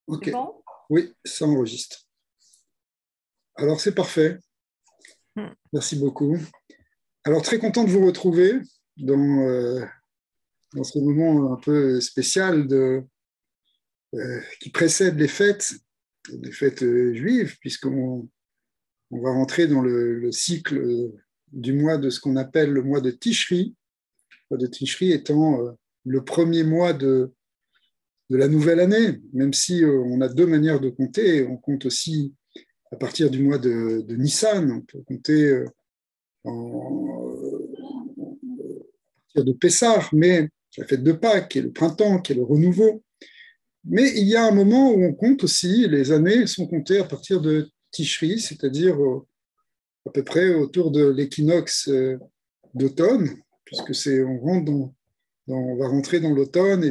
Ok, C'est bon? oui, ça enregistre. Alors c'est parfait, Hmm. merci beaucoup. Alors très content de vous retrouver dans, dans ce moment un peu spécial qui précède les fêtes juives, puisqu'on va rentrer dans le cycle du mois de ce qu'on appelle le mois de Tishri, le mois de Tishri étant le premier mois de la nouvelle année, même si on a deux manières de compter. On compte aussi à partir du mois de Nissan, on peut compter à partir de Pessah, mais la fête de Pâques, qui est le printemps, qui est le renouveau. Mais il y a un moment où on compte aussi, les années sont comptées à partir de Tishri, c'est-à-dire à peu près autour de l'équinoxe d'automne, puisque on va rentrer dans l'automne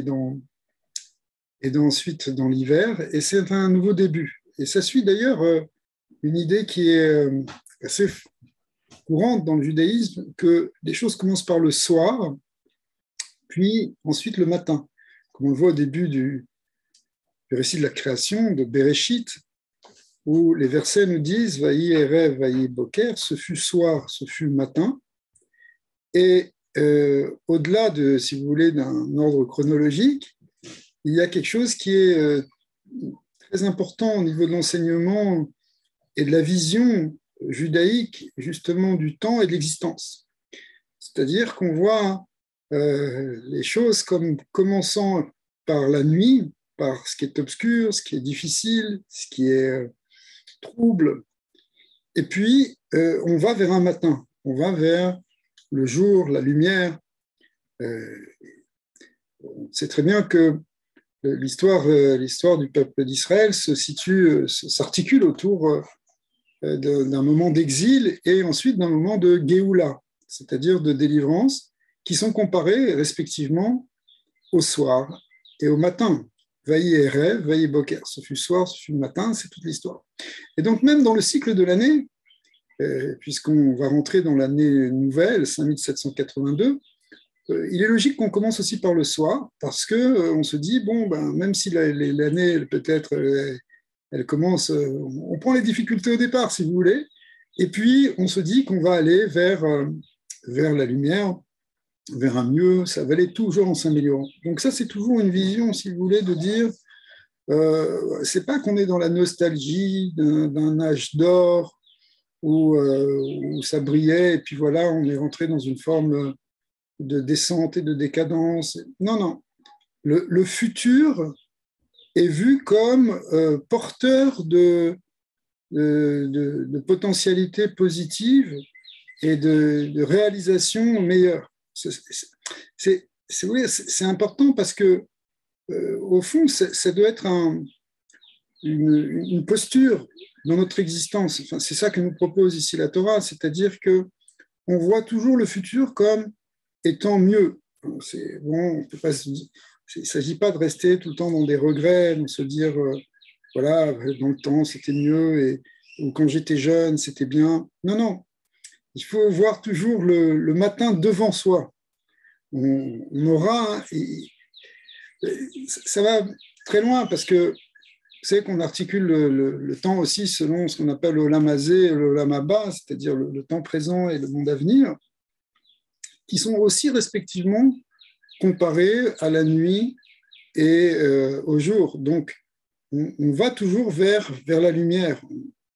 et ensuite dans l'hiver, et c'est un nouveau début. Et ça suit d'ailleurs une idée qui est assez courante dans le judaïsme, que les choses commencent par le soir, puis ensuite le matin. Comme on le voit au début du récit de la création, de Bereshit, où les versets nous disent Vaï Erev, Vaï Boker, ce fut soir, ce fut matin. Et au-delà de, si vous voulez, d'un ordre chronologique, il y a quelque chose qui est très important au niveau de l'enseignement et de la vision judaïque, justement, du temps et de l'existence. C'est-à-dire qu'on voit les choses comme commençant par la nuit, par ce qui est obscur, ce qui est difficile, ce qui est trouble. Et puis, on va vers un matin, on va vers le jour, la lumière. On sait très bien que l'histoire du peuple d'Israël s'articule autour d'un moment d'exil et ensuite d'un moment de Géoula, c'est-à-dire de délivrance, qui sont comparés respectivement au soir et au matin. Vaïe Erev, Vaïe Boker, ce fut soir, ce fut matin, c'est toute l'histoire. Et donc même dans le cycle de l'année, puisqu'on va rentrer dans l'année nouvelle, 5782, il est logique qu'on commence aussi par le soir, parce qu'on se dit, bon, ben, même si l'année peut-être elle commence, on prend les difficultés au départ, si vous voulez, et puis on se dit qu'on va aller vers la lumière, vers un mieux, ça va aller toujours en s'améliorant. Donc ça, c'est toujours une vision, si vous voulez, de dire, c'est pas qu'on est dans la nostalgie d'un âge d'or où ça brillait, et puis voilà, on est rentré dans une forme de descente et de décadence. Non, non. Le futur est vu comme porteur de potentialités positives et de réalisations meilleures. C'est important parce que, au fond, ça doit être une posture dans notre existence. Enfin, c'est ça que nous propose ici la Torah, c'est-à-dire que on voit toujours le futur comme étant mieux. Bon, on peut pas il ne s'agit pas de rester tout le temps dans des regrets, de se dire, voilà, dans le temps, c'était mieux, ou quand j'étais jeune, c'était bien. Non, non. Il faut voir toujours le matin devant soi. On aura, ça va très loin parce que vous savez qu'on articule le temps aussi selon ce qu'on appelle le olam hazé et le olam haba, c'est-à-dire le temps présent et le monde à venir, qui sont aussi respectivement comparés à la nuit et au jour. Donc, on va toujours vers la lumière.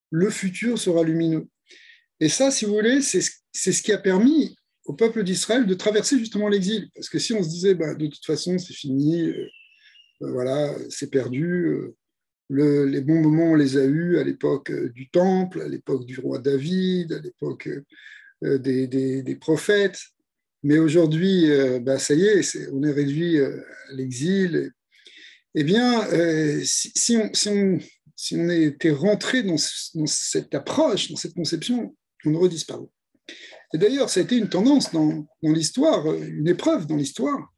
Le futur sera lumineux. Et ça, si vous voulez, c'est ce qui a permis au peuple d'Israël de traverser justement l'exil. Parce que si on se disait, bah, de toute façon, c'est fini, voilà, c'est perdu, les bons moments, on les a eus à l'époque du Temple, à l'époque du roi David, à l'époque des prophètes. Mais aujourd'hui, bah, ça y est, on est réduit à l'exil. Eh bien, si on était rentré dans cette approche, dans cette conception, on aurait disparu. Et d'ailleurs, ça a été une tendance dans l'histoire, une épreuve dans l'histoire,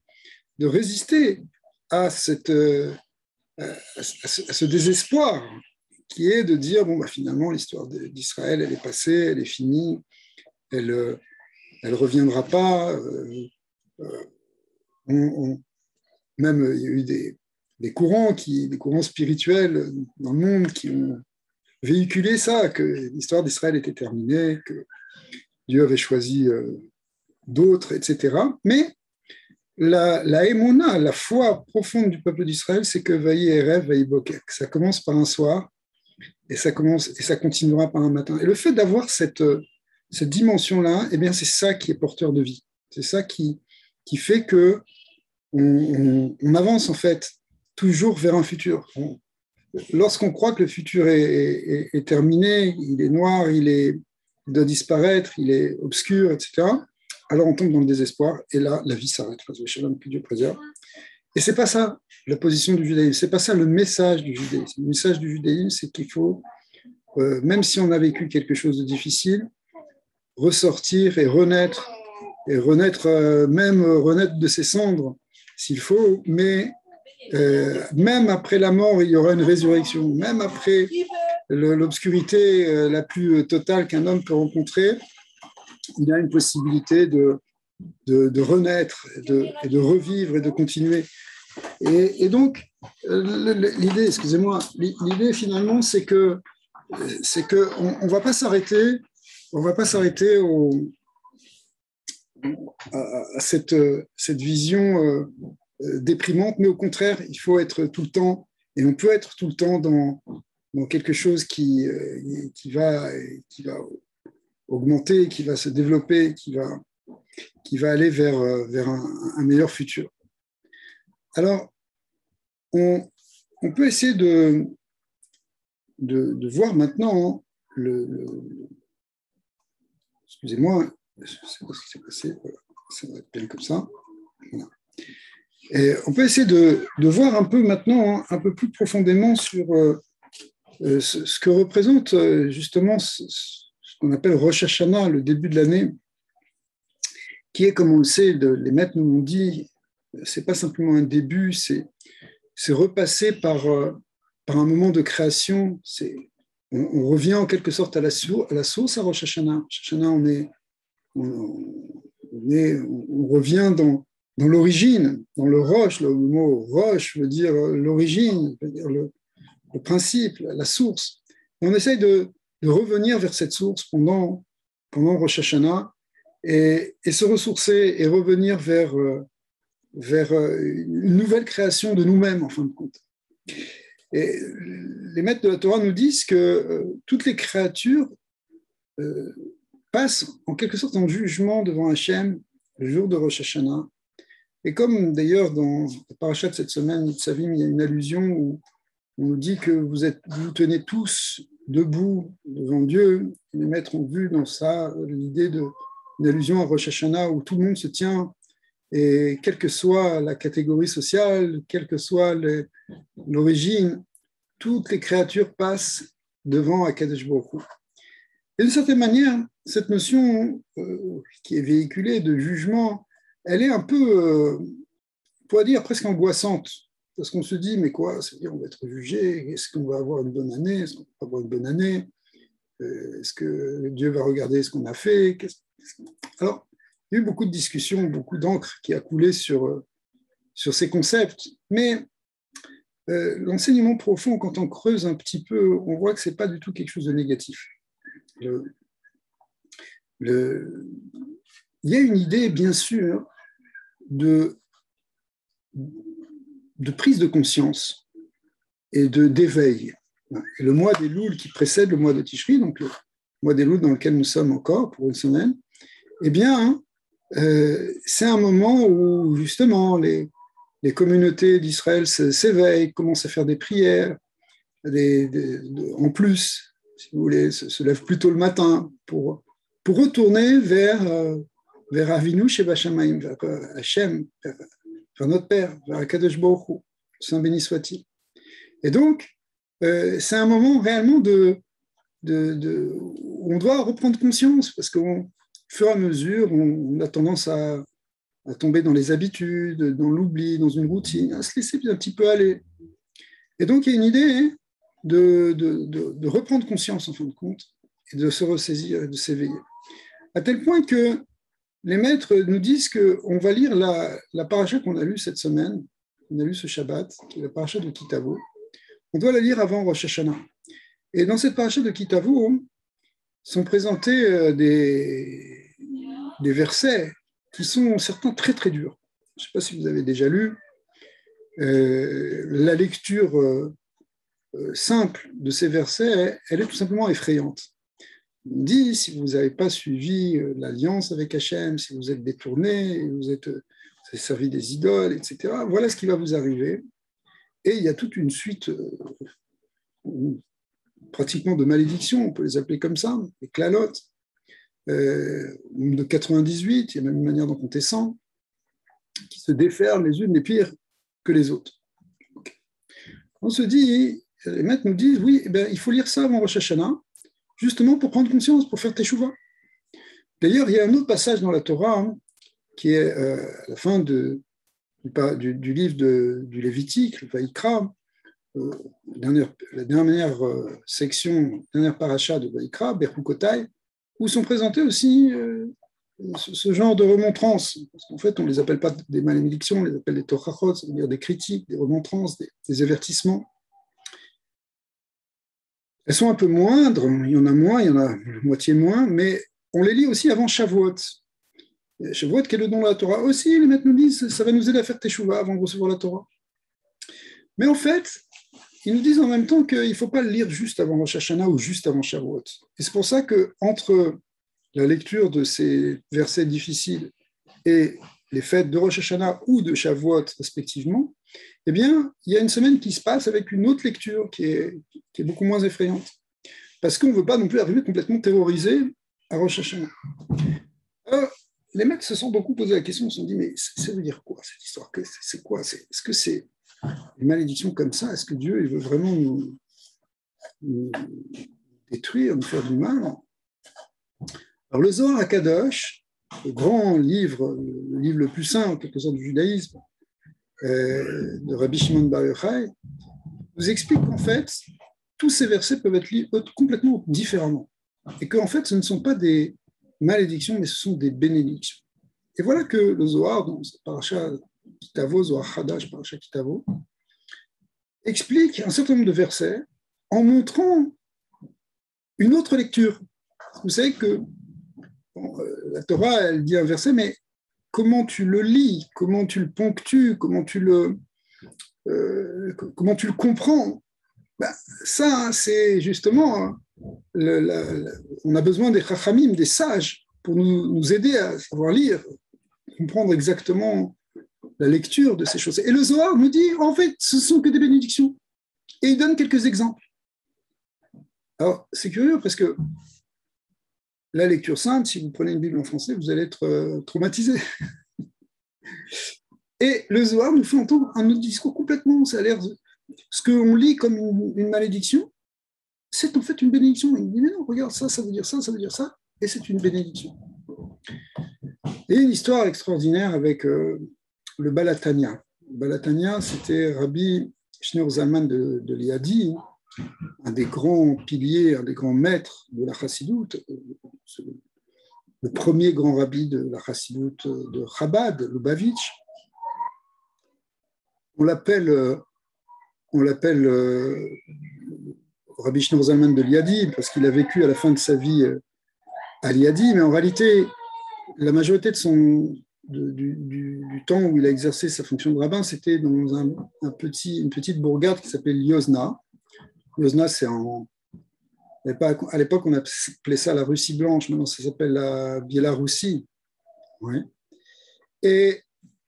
de résister à, à ce désespoir qui est de dire, bon, bah, finalement, l'histoire d'Israël, elle est passée, elle est finie, elle reviendra pas. On même il y a eu des courants spirituels dans le monde qui ont véhiculé ça, que l'histoire d'Israël était terminée, que Dieu avait choisi d'autres, etc. Mais la émouna, la foi profonde du peuple d'Israël, c'est que Vaïe Erev, Vaïe Bokek. Ça commence par un soir et ça continuera par un matin. Et le fait d'avoir cette dimension-là, eh bien, c'est ça qui est porteur de vie. C'est ça qui fait que on avance en fait toujours vers un futur. Lorsqu'on croit que le futur est terminé, il est noir, il doit disparaître, il est obscur, etc., alors on tombe dans le désespoir, et là, la vie s'arrête. Que Dieu préserve. Et c'est pas ça la position du judaïsme, c'est pas ça le message du judaïsme. Le message du judaïsme, c'est qu'il faut, même si on a vécu quelque chose de difficile, ressortir et renaître renaître de ses cendres, s'il faut, mais même après la mort, il y aura une résurrection. Même après l'obscurité la plus totale qu'un homme peut rencontrer, il y a une possibilité de renaître et de revivre et de continuer. Et donc, l'idée, excusez-moi, l'idée finalement, c'est que on va pas s'arrêter à cette vision déprimante, mais au contraire, il faut être tout le temps, et on peut être tout le temps dans quelque chose qui va augmenter, qui va se développer, qui va aller vers un meilleur futur. Alors, on peut essayer de voir maintenant excusez-moi, je ne sais pas ce qui s'est passé, ça va être bien comme ça. Voilà. Et on peut essayer de voir un peu maintenant, un peu plus profondément sur ce que représente justement ce qu'on appelle Rosh Hashanah, le début de l'année, qui est, comme on le sait, les maîtres nous l'ont dit, c'est pas simplement un début, c'est repasser par un moment de création. On revient en quelque sorte à la source à Rosh Hashanah. Rosh Hashanah, on revient dans l'origine, dans le roche. Le mot roche veut dire l'origine, veut dire le principe, la source. Et on essaye de revenir vers cette source pendant Rosh Hashanah et se ressourcer et revenir vers une nouvelle création de nous-mêmes, en fin de compte. Et les maîtres de la Torah nous disent que toutes les créatures passent en quelque sorte en jugement devant Hachem le jour de Rosh Hashanah. Et comme d'ailleurs dans la paracha de cette semaine, Nitzavim, il y a une allusion où on nous dit que vous tenez tous debout devant Dieu. Les maîtres ont vu dans ça l'idée d'une allusion à Rosh Hashanah où tout le monde se tient, et quelle que soit la catégorie sociale, quelle que soit l'origine, toutes les créatures passent devant Akadosh Baruch Hu. Et de certaine manière, cette notion qui est véhiculée de jugement, elle est un peu, on pourrait dire, presque angoissante. Parce qu'on se dit, mais quoi, c'est-à-dire on va être jugé, est-ce qu'on va avoir une bonne année, est-ce qu'on va avoir une bonne année, est-ce que Dieu va regarder ce qu'on a fait? Alors, il y a eu beaucoup de discussions, beaucoup d'encre qui a coulé sur ces concepts, mais l'enseignement profond, quand on creuse un petit peu, on voit que ce n'est pas du tout quelque chose de négatif. Il y a une idée, bien sûr, de prise de conscience et d'éveil. Et le mois d'Elul qui précède le mois de Tishri, donc le mois d'Elul dans lequel nous sommes encore pour une semaine, eh bien, c'est un moment où justement les communautés d'Israël s'éveillent, commencent à faire des prières, en plus, si vous voulez, se lèvent plus tôt le matin pour retourner vers Avinu Sheba Shamayim, vers Hachem, vers notre Père, vers Akadosh Baruch Hu, Saint béni soit-il. Et donc, c'est un moment réellement où on doit reprendre conscience, parce qu'au fur et à mesure, on a tendance à tomber dans les habitudes, dans l'oubli, dans une routine, à se laisser un petit peu aller. Et donc, il y a une idée de reprendre conscience, en fin de compte, et de se ressaisir et de s'éveiller. À tel point que les maîtres nous disent qu'on va lire la paracha qu'on a lue cette semaine, on a lu ce Shabbat, qui est la paracha de Kitavo. On doit la lire avant Rosh Hashanah. Et dans cette paracha de Kitavo sont présentés des versets qui sont certains très très durs. Je ne sais pas si vous avez déjà lu. La lecture simple de ces versets, elle est tout simplement effrayante. On dit, si vous n'avez pas suivi l'alliance avec Hachem, si vous êtes détourné, vous avez servi des idoles, etc., voilà ce qui va vous arriver. Et il y a toute une suite pratiquement de malédictions, on peut les appeler comme ça, des clalotes, de 98, il y a même une manière d'en compter 100, qui se déferlent les unes les pires que les autres. Okay. On se dit, les maîtres nous disent, oui, il faut lire ça avant Rosh Hashanah, justement pour prendre conscience, pour faire teshuva. D'ailleurs, il y a un autre passage dans la Torah qui est à la fin du livre du Lévitique, le Vaïkra, la dernière section, la dernière paracha de Vaïkra, Berhukotai, où sont présentés aussi ce genre de remontrances. Parce qu'en fait, on ne les appelle pas des malédictions, on les appelle des torachot, c'est-à-dire des critiques, des remontrances, des avertissements. Elles sont un peu moindres, il y en a moitié moins, mais on les lit aussi avant Shavuot. Shavuot, qui est le don de la Torah. Aussi, les maîtres nous disent, ça va nous aider à faire Teshuvah avant de recevoir la Torah. Mais en fait, ils nous disent en même temps qu'il ne faut pas le lire juste avant Rosh Hashanah ou juste avant Shavuot. Et c'est pour ça qu'entre la lecture de ces versets difficiles et les fêtes de Rosh Hashanah ou de Shavuot respectivement, eh bien, il y a une semaine qui se passe avec une autre lecture qui est beaucoup moins effrayante. Parce qu'on ne veut pas non plus arriver complètement terrorisé à Rosh Hashanah. Alors, les maîtres se sont beaucoup posé la question, ils se sont dit, mais ça veut dire quoi cette histoire? C'est quoi? Est-ce que c'est une malédiction comme ça? Est-ce que Dieu il veut vraiment nous détruire, nous faire du mal? Alors, le Zohar HaKadosh, le grand livre, le livre le plus saint en quelque sorte du judaïsme, de Rabbi Shimon Bar Yochai, nous explique qu'en fait, tous ces versets peuvent être lus complètement différemment. Et qu'en fait, ce ne sont pas des malédictions, mais ce sont des bénédictions. Et voilà que le Zohar, dans Parashat Kitavo, Zohar Hadash, Parashat Kitavo, explique un certain nombre de versets en montrant une autre lecture. Vous savez que la Torah, elle dit un verset, mais comment tu le lis, comment tu le ponctues, comment tu le comprends, ça, c'est justement, on a besoin des chachamim, des sages, pour nous aider à savoir lire, comprendre exactement la lecture de ces choses. Et le Zohar nous dit, en fait, ce ne sont que des bénédictions. Et il donne quelques exemples. Alors, c'est curieux parce que la lecture sainte, si vous prenez une Bible en français, vous allez être traumatisé. Et le Zohar nous fait entendre un autre discours complètement, ça a l'air, ce qu'on lit comme une malédiction, c'est en fait une bénédiction. Il dit, mais non, regarde, ça veut dire ça, ça veut dire ça, et c'est une bénédiction. Et une histoire extraordinaire avec le Balatania. Le Balatania, c'était Rabbi Shneur Zalman de Liadi, un des grands piliers, un des grands maîtres de la Chassidoute, le premier grand rabbi de la Chassidoute de Chabad, le Lubavitch. On l'appelle Rabbi Shneur Zalman de Liadi parce qu'il a vécu à la fin de sa vie à Liadi, mais en réalité, la majorité du temps où il a exercé sa fonction de rabbin, c'était dans une petite bourgade qui s'appelle Yozna. Yozna, c'est à l'époque, on appelait ça la Russie blanche, maintenant ça s'appelle la Biélorussie. Ouais. Et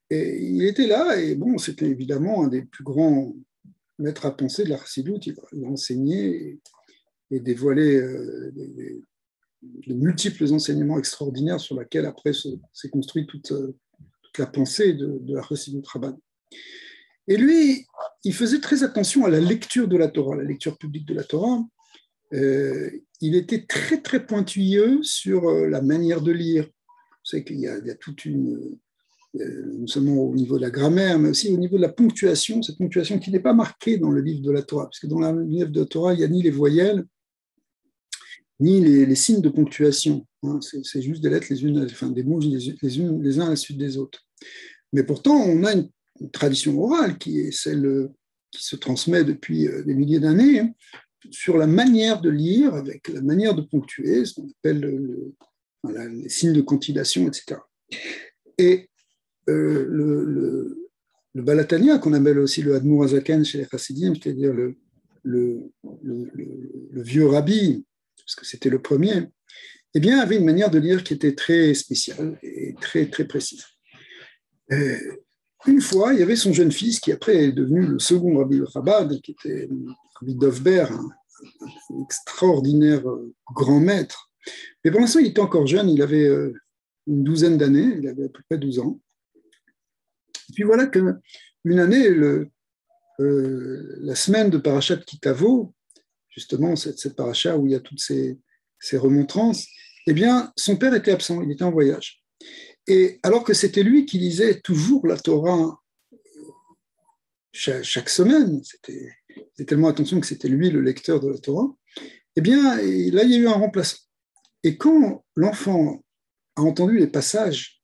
il était là, et bon, c'était évidemment un des plus grands maîtres à penser de la Chassidoute. Il enseignait et dévoilait de multiples enseignements extraordinaires sur lesquels après s'est construite toute la pensée de la Chassidoute Rabbin. Et lui, il faisait très attention à la lecture de la Torah, la lecture publique de la Torah. Il était très, très pointilleux sur la manière de lire. Vous savez qu'il y a toute une... non seulement au niveau de la grammaire, mais aussi au niveau de la ponctuation, cette ponctuation qui n'est pas marquée dans le livre de la Torah, parce que dans le livre de la Torah, il n'y a ni les voyelles, ni les signes de ponctuation. Hein. C'est juste des lettres, des mots les uns à la suite des autres. Mais pourtant, on a une tradition orale qui est celle qui se transmet depuis des milliers d'années, hein, sur la manière de lire, avec la manière de ponctuer, ce qu'on appelle voilà, les signes de cantillation, etc. Et le Balatania, qu'on appelle aussi le Admour Hazaken chez les Chassidim, c'est-à-dire le vieux rabbi, parce que c'était le premier, eh bien, avait une manière de lire qui était très spéciale et très, très précise. Une fois, il y avait son jeune fils qui après est devenu le second rabbi de Chabad, qui était Rabbi Dovber, un extraordinaire grand maître. Mais pour l'instant, il était encore jeune, il avait une douzaine d'années, il avait à peu près 12 ans. Et puis voilà qu'une année, la semaine de Parashat Kitavo, justement cette paracha où il y a toutes ces remontrances, eh bien, son père était absent, il était en voyage. Et alors que c'était lui qui lisait toujours la Torah chaque semaine, c'était tellement attention que c'était lui le lecteur de la Torah, eh bien, là, il y a eu un remplaçant. Et quand l'enfant a entendu les passages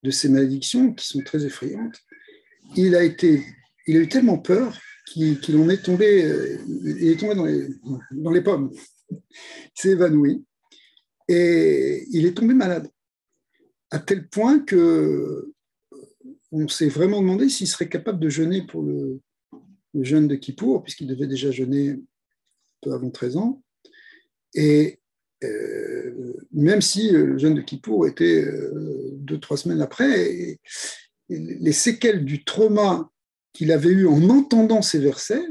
de ces malédictions, qui sont très effrayantes, il a eu tellement peur qu'il est tombé dans les pommes. Il s'est évanoui et il est tombé malade, à tel point que on s'est vraiment demandé s'il serait capable de jeûner pour le jeûne de Kippour, puisqu'il devait déjà jeûner un peu avant 13 ans. Et même si le jeûne de Kippour était 2-3 semaines après, et les séquelles du trauma qu'il avait eu en entendant ces versets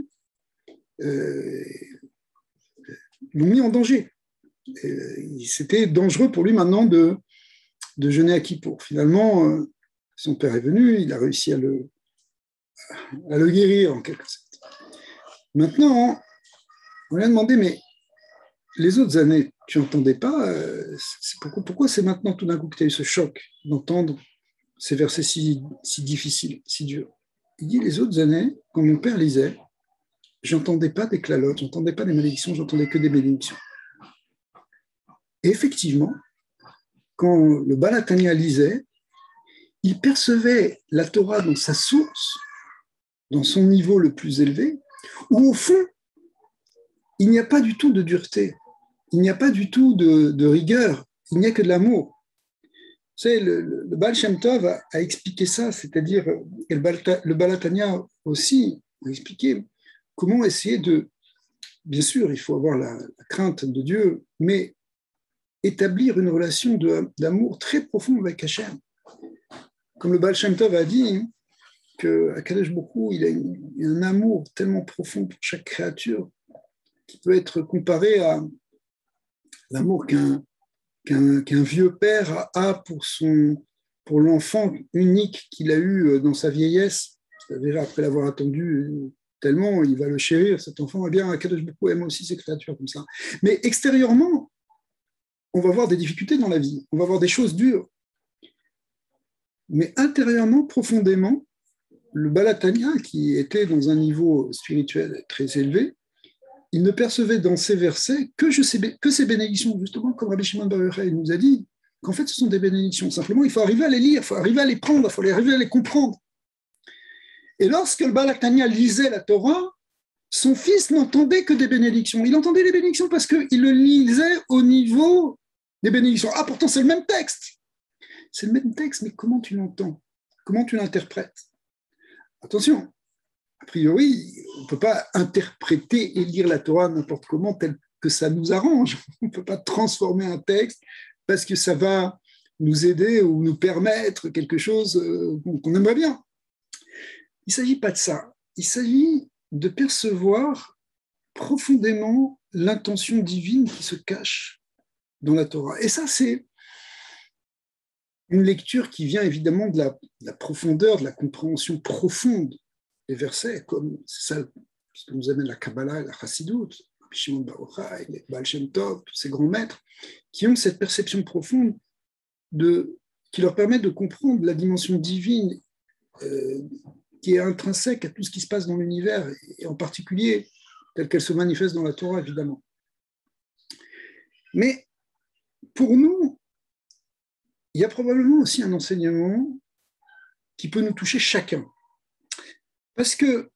l'ont mis en danger. C'était dangereux pour lui maintenant de jeûner à Kippour. Finalement, son père est venu, il a réussi à le guérir en quelque sorte. Maintenant, on lui a demandé, mais les autres années, tu n'entendais pas, pourquoi c'est maintenant tout d'un coup que tu as eu ce choc d'entendre ces versets si difficiles, si durs? Il dit, les autres années, quand mon père lisait, j'entendais pas des clalotes, j'entendais pas des malédictions, j'entendais que des bénédictions. Et effectivement, quand le Balatania lisait, il percevait la Torah dans sa source, dans son niveau le plus élevé, où au fond, il n'y a pas du tout de dureté, il n'y a pas du tout de rigueur, il n'y a que de l'amour. Vous savez, le Baal Shem Tov a expliqué ça, c'est-à-dire, et le Balatania aussi a expliqué comment essayer de, bien sûr, il faut avoir la crainte de Dieu, mais établir une relation d'amour très profonde avec Hachem. Comme le Baal Shem Tov a dit, qu'à Kadosh Baruch Hu, il a un amour tellement profond pour chaque créature qui peut être comparé à l'amour qu'un vieux père a pour l'enfant unique qu'il a eu dans sa vieillesse. C'est-à-dire, après l'avoir attendu tellement, il va le chérir, cet enfant. Eh bien, Akadosh Baruch Hu aime aussi ces créatures comme ça. Mais extérieurement, on va avoir des difficultés dans la vie, on va avoir des choses dures. Mais intérieurement, profondément, le Balatania, qui était dans un niveau spirituel très élevé, il ne percevait dans ces versets que ces bénédictions, justement, comme Rabbi Shimon Bar Yochai nous a dit, qu'en fait, ce sont des bénédictions. Simplement, il faut arriver à les lire, il faut arriver à les prendre, il faut arriver à les comprendre. Et lorsque le Balatania lisait la Torah, son fils n'entendait que des bénédictions. Il entendait les bénédictions parce qu'il le lisait au niveau des bénédictions. Ah, pourtant, c'est le même texte. C'est le même texte, mais comment tu l'entends? Comment tu l'interprètes? Attention, a priori, on ne peut pas interpréter et lire la Torah n'importe comment tel que ça nous arrange. On ne peut pas transformer un texte parce que ça va nous aider ou nous permettre quelque chose qu'on aimerait bien. Il ne s'agit pas de ça. Il s'agit de percevoir profondément l'intention divine qui se cache dans la Torah. Et ça, c'est une lecture qui vient évidemment de la profondeur, de la compréhension profonde des versets, comme c'est ça ce que nous amène la Kabbalah et la Chassidut, Shimon Bar Yochai, les Baal Shem Tov, tous ces grands maîtres, qui ont cette perception profonde qui leur permet de comprendre la dimension divine qui est intrinsèque à tout ce qui se passe dans l'univers, et en particulier telle qu'elle se manifeste dans la Torah, évidemment. Mais pour nous, il y a probablement aussi un enseignement qui peut nous toucher chacun. Parce que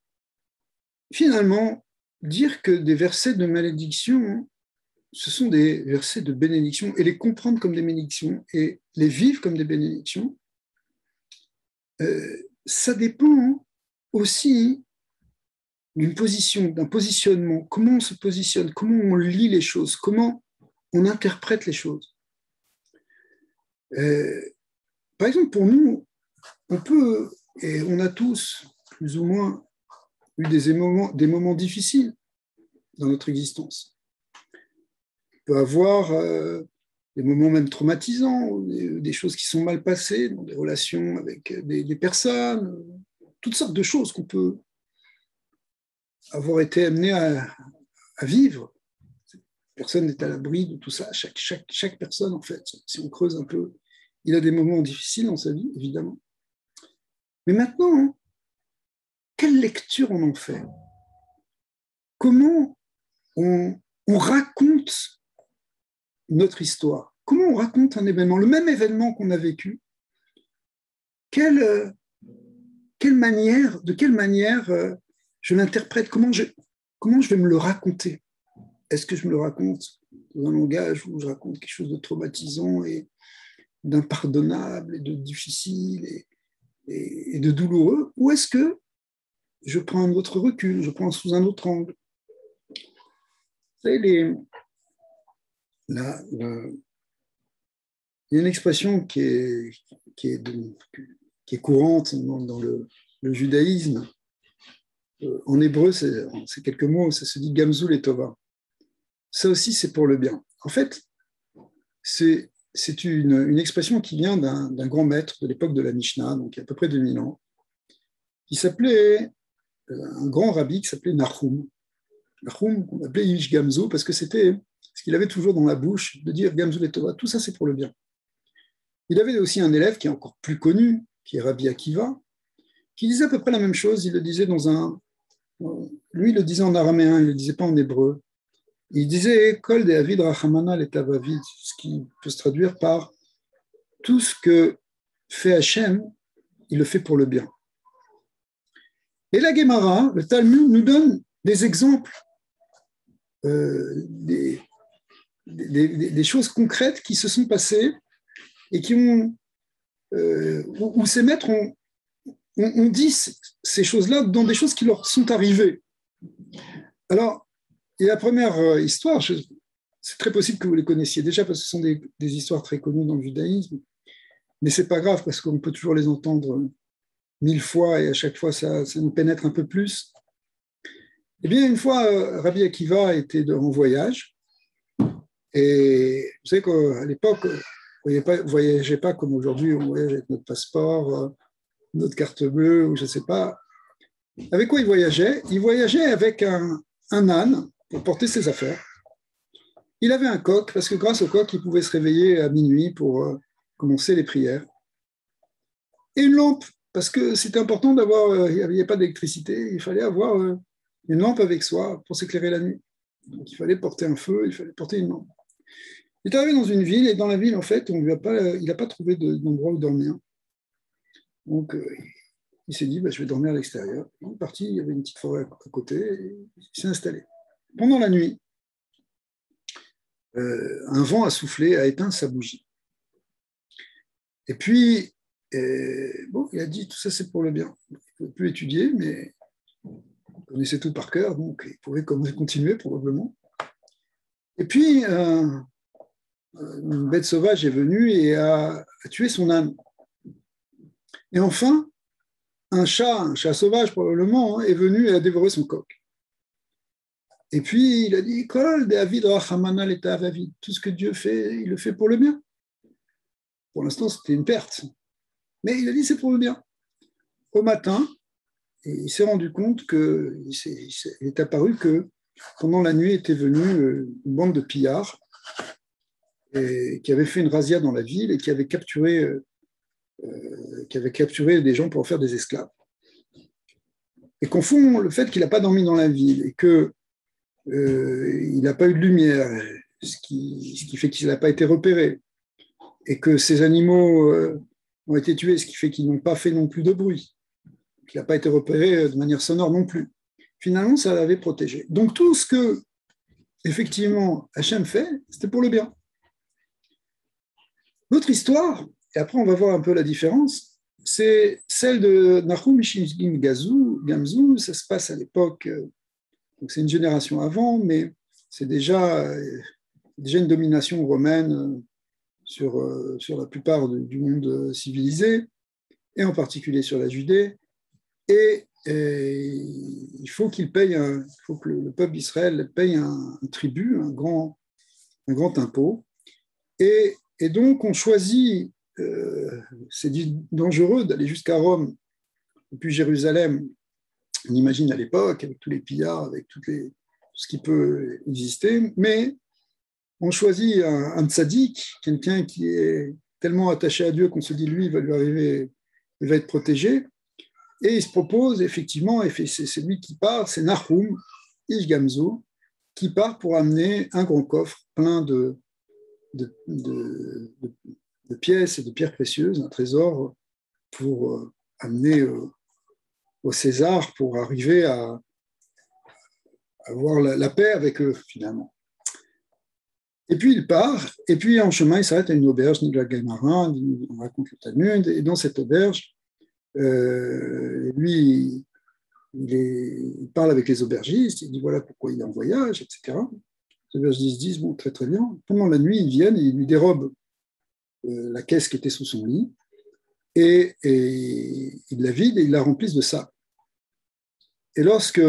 finalement, dire que des versets de malédiction, ce sont des versets de bénédiction, et les comprendre comme des bénédictions et les vivre comme des bénédictions, ça dépend aussi d'une position, d'un positionnement, comment on se positionne, comment on lit les choses, comment on interprète les choses. Par exemple, pour nous, on peut, et on a tous plus ou moins eu des moments difficiles dans notre existence. On peut avoir des moments même traumatisants, des choses qui sont mal passées dans des relations avec des personnes, toutes sortes de choses qu'on peut avoir été amené à vivre. Personne n'est à l'abri de tout ça. Chaque personne, en fait, si on creuse un peu, il a des moments difficiles dans sa vie, évidemment. Mais maintenant, quelle lecture on en fait? Comment on raconte notre histoire? Comment on raconte un événement, le même événement qu'on a vécu? De quelle manière je l'interprète? Comment je vais me le raconter? Est-ce que je me le raconte dans un langage où je raconte quelque chose de traumatisant et d'impardonnable et de difficile et de douloureux? Ou est-ce que je prends un autre recul, je prends sous un autre angle? Vous savez, il y a une expression qui est courante dans le judaïsme. En hébreu, c'est quelques mots, ça se dit Gamzul et Tova. Ça aussi, c'est pour le bien. En fait, c'est une expression qui vient d'un grand maître de l'époque de la Mishnah, donc il y a à peu près 2000 ans, qui s'appelait, un grand rabbi qui s'appelait Nahum. Nahum, qu'on appelait Ish Gamzu, parce que c'était ce qu'il avait toujours dans la bouche, de dire Gamzu et Tova, tout ça c'est pour le bien. Il avait aussi un élève qui est encore plus connu, qui est Rabbi Akiva, qui disait à peu près la même chose. Il le disait lui, il le disait en araméen, il ne le disait pas en hébreu. Il disait Kol de Avid Rachamana Letavavid, ce qui peut se traduire par tout ce que fait Hachem, il le fait pour le bien. Et la Gemara, le Talmud, nous donne des exemples, des choses concrètes qui se sont passées et qui ont, où ces maîtres ont dit ces choses-là dans des choses qui leur sont arrivées. Alors, et la première histoire, c'est très possible que vous les connaissiez déjà parce que ce sont des histoires très connues dans le judaïsme, mais ce n'est pas grave parce qu'on peut toujours les entendre 1000 fois et à chaque fois ça nous pénètre un peu plus. Eh bien, une fois, Rabbi Akiva était en voyage et vous savez qu'à l'époque, on ne voyageait pas comme aujourd'hui, on voyage avec notre passeport, notre carte bleue, ou je ne sais pas. Avec quoi il voyageait? Il voyageait avec un âne pour porter ses affaires. Il avait un coq, parce que grâce au coq, il pouvait se réveiller à minuit pour commencer les prières. Et une lampe, parce que c'était important d'avoir, il n'y avait pas d'électricité, il fallait avoir une lampe avec soi pour s'éclairer la nuit. Donc il fallait porter un feu, il fallait porter une lampe. Il est arrivé dans une ville, et dans la ville, en fait, il n'a pas trouvé d'endroit où dormir. Donc il s'est dit, je vais dormir à l'extérieur. Il est parti, il y avait une petite forêt à côté, et il s'est installé. Pendant la nuit, un vent a soufflé, a éteint sa bougie. Et puis, il a dit, tout ça c'est pour le bien. Il ne pouvait plus étudier, mais il connaissait tout par cœur, donc il pouvait continuer probablement. Et puis, une bête sauvage est venue et a tué son âne. Et enfin, un chat sauvage probablement, est venu et a dévoré son coq. Et puis, il a dit, Kol David Rachamana l'État Vavid. Tout ce que Dieu fait, il le fait pour le bien. Pour l'instant, c'était une perte. Mais il a dit, c'est pour le bien. Au matin, il s'est rendu compte il est apparu que pendant la nuit était venue une bande de pillards qui avait fait une razzia dans la ville et qui avait capturé des gens pour en faire des esclaves. Et qu'au fond, le fait qu'il n'a pas dormi dans la ville et qu'il n'a pas eu de lumière, ce qui fait qu'il n'a pas été repéré, et que ces animaux ont été tués, ce qui fait qu'ils n'ont pas fait non plus de bruit, n'a pas été repéré de manière sonore non plus. Finalement, ça l'avait protégé. Donc tout ce que, effectivement, Hachem fait, c'était pour le bien. L'autre histoire, et après on va voir un peu la différence, c'est celle de Nahum Shimshkin Gamzu. Ça se passe à l'époque, donc c'est une génération avant, mais c'est déjà une domination romaine sur la plupart du monde civilisé, et en particulier sur la Judée. Et il faut qu'il paye, il faut que le peuple d'Israël paye un tribut, un grand impôt. Et donc on choisit, c'est dangereux d'aller jusqu'à Rome, puis Jérusalem, on imagine à l'époque, avec tous les pillards, avec tout ce qui peut exister, mais on choisit un tzaddik, quelqu'un qui est tellement attaché à Dieu qu'on se dit, lui, il va lui arriver, il va être protégé. Et il se propose, effectivement, et c'est lui qui part, c'est Nahum Ish Gamzu, qui part pour amener un grand coffre plein de pièces et de pierres précieuses, un trésor pour amener au César, pour arriver à avoir la paix avec eux, finalement. Et puis il part, et puis en chemin, il s'arrête à une auberge, Nigla Gaimara, on raconte le Talmud, et dans cette auberge, lui, il parle avec les aubergistes, il dit voilà pourquoi il est en voyage, etc. Les aubergistes disent bon, très très bien. Pendant la nuit, ils viennent et ils lui dérobent la caisse qui était sous son lit, et ils la vident et ils la remplissent de sable. Et lorsque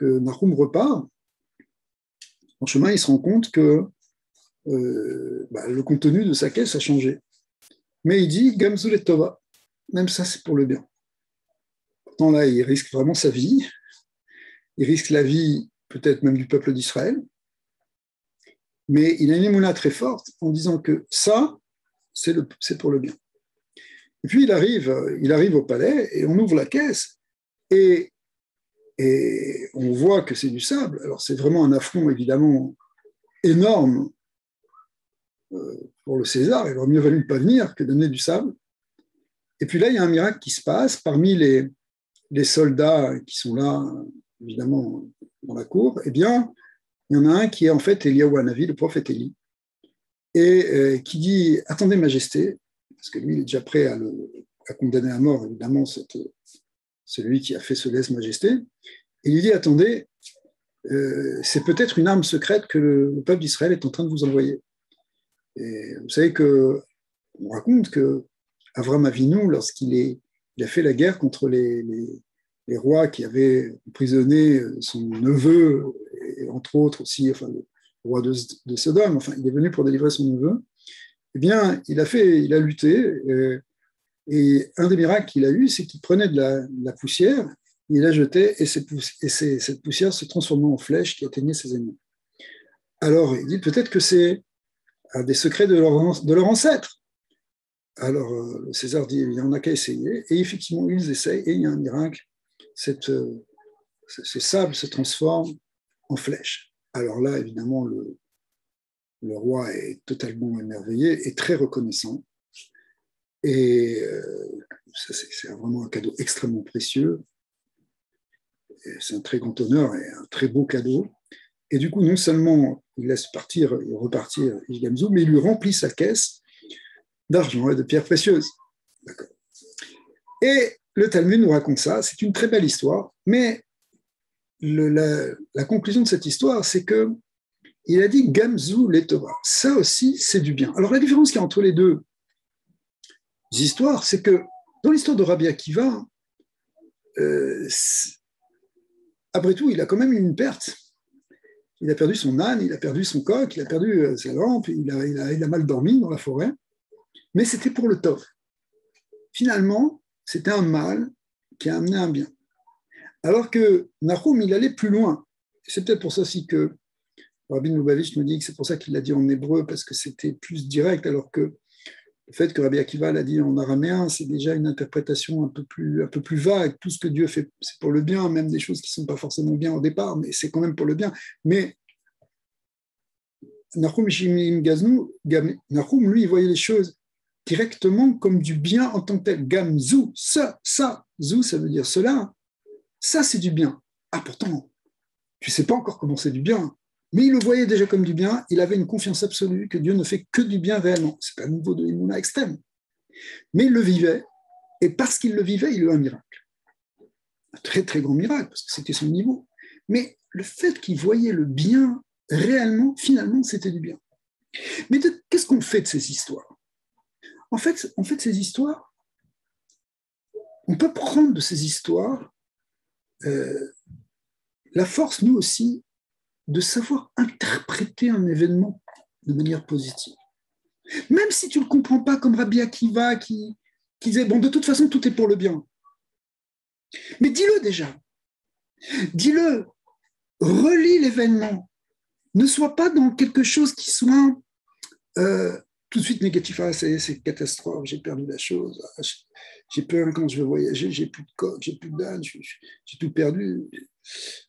Nahum repart, en chemin, il se rend compte que le contenu de sa caisse a changé. Mais il dit Gamzu le Tova, même ça c'est pour le bien. Pourtant là, il risque vraiment sa vie, il risque la vie peut-être même du peuple d'Israël, mais il a une émouna très forte en disant que ça, c'est pour le bien. Et puis il arrive au palais et on ouvre la caisse et on voit que c'est du sable. Alors c'est vraiment un affront évidemment énorme pour le César. Il aurait mieux valu ne pas venir que donner du sable. Et puis là, il y a un miracle qui se passe parmi les soldats qui sont là, évidemment, dans la cour. Eh bien, il y en a un qui est en fait Eliyahu Hanavi, le prophète Élie, et qui dit « Attendez, Majesté », parce que lui, il est déjà prêt à condamner à mort, évidemment, celui qui a fait ce lèse-majesté. Et il lui dit « Attendez, c'est peut-être une arme secrète que le peuple d'Israël est en train de vous envoyer. » Et vous savez qu'on raconte que Avram Avinu, lorsqu'il a fait la guerre contre les rois qui avaient emprisonné son neveu, et entre autres aussi le roi de Sodome, enfin, il est venu pour délivrer son neveu, eh bien, il a lutté, et un des miracles qu'il a eu, c'est qu'il prenait de la poussière, il la jetait, et cette poussière se transformait en flèche qui atteignait ses ennemis. Alors, il dit peut-être que c'est un des secrets de leur ancêtre. Alors, le César dit, il n'y en a qu'à essayer. Et effectivement, ils essayent, et il y a un miracle. Ces sables se transforment en flèches. Alors là, évidemment, le roi est totalement émerveillé et très reconnaissant. Et c'est vraiment un cadeau extrêmement précieux. Et c'est un très grand honneur et un très beau cadeau. Et du coup, non seulement il laisse partir et repartir Ish Gamzu, mais il lui remplit sa caisse d'argent et de pierres précieuses. D'accord. Et le Talmud nous raconte ça, c'est une très belle histoire, mais la conclusion de cette histoire, c'est que il a dit Gamzu le Tova. Ça aussi, c'est du bien. Alors la différence qu'il y a entre les deux histoires, c'est que dans l'histoire de Rabbi Akiva, après tout, il a quand même eu une perte. Il a perdu son âne, il a perdu son coq, il a perdu sa lampe, il a mal dormi dans la forêt, mais c'était pour le tov. Finalement, c'était un mal qui a amené un bien. Alors que Nahum, il allait plus loin. C'est peut-être pour ça aussi que Rabbi Lubavitch nous dit que c'est pour ça qu'il l'a dit en hébreu, parce que c'était plus direct, alors que le fait que Rabbi Akiva l'a dit en araméen, c'est déjà une interprétation un peu plus vague. Tout ce que Dieu fait, c'est pour le bien, même des choses qui ne sont pas forcément bien au départ, mais c'est quand même pour le bien. Mais Nahum, lui, il voyait les choses directement comme du bien en tant que tel. Gamzu, ça, Zou, ça veut dire cela. Ça, c'est du bien. Ah, pourtant, tu ne sais pas encore comment c'est du bien. Mais il le voyait déjà comme du bien. Il avait une confiance absolue que Dieu ne fait que du bien réellement. Ce n'est pas un niveau de Emouna extrême. Mais il le vivait. Et parce qu'il le vivait, il a eu un miracle. Un très, très grand miracle, parce que c'était son niveau. Mais le fait qu'il voyait le bien réellement, finalement, c'était du bien. Mais qu'est-ce qu'on fait de ces histoires? En fait, ces histoires, on peut prendre de ces histoires la force, nous aussi, de savoir interpréter un événement de manière positive. Même si tu ne le comprends pas comme Rabbi Akiva qui disait, bon, de toute façon, tout est pour le bien. Mais dis-le déjà. Dis-le. Relis l'événement. Ne sois pas dans quelque chose qui soit tout de suite négatif. Ah, c'est catastrophe, j'ai perdu la chose. Ah, j'ai peur quand je veux voyager, j'ai plus de coque, j'ai plus d'âne, j'ai tout perdu.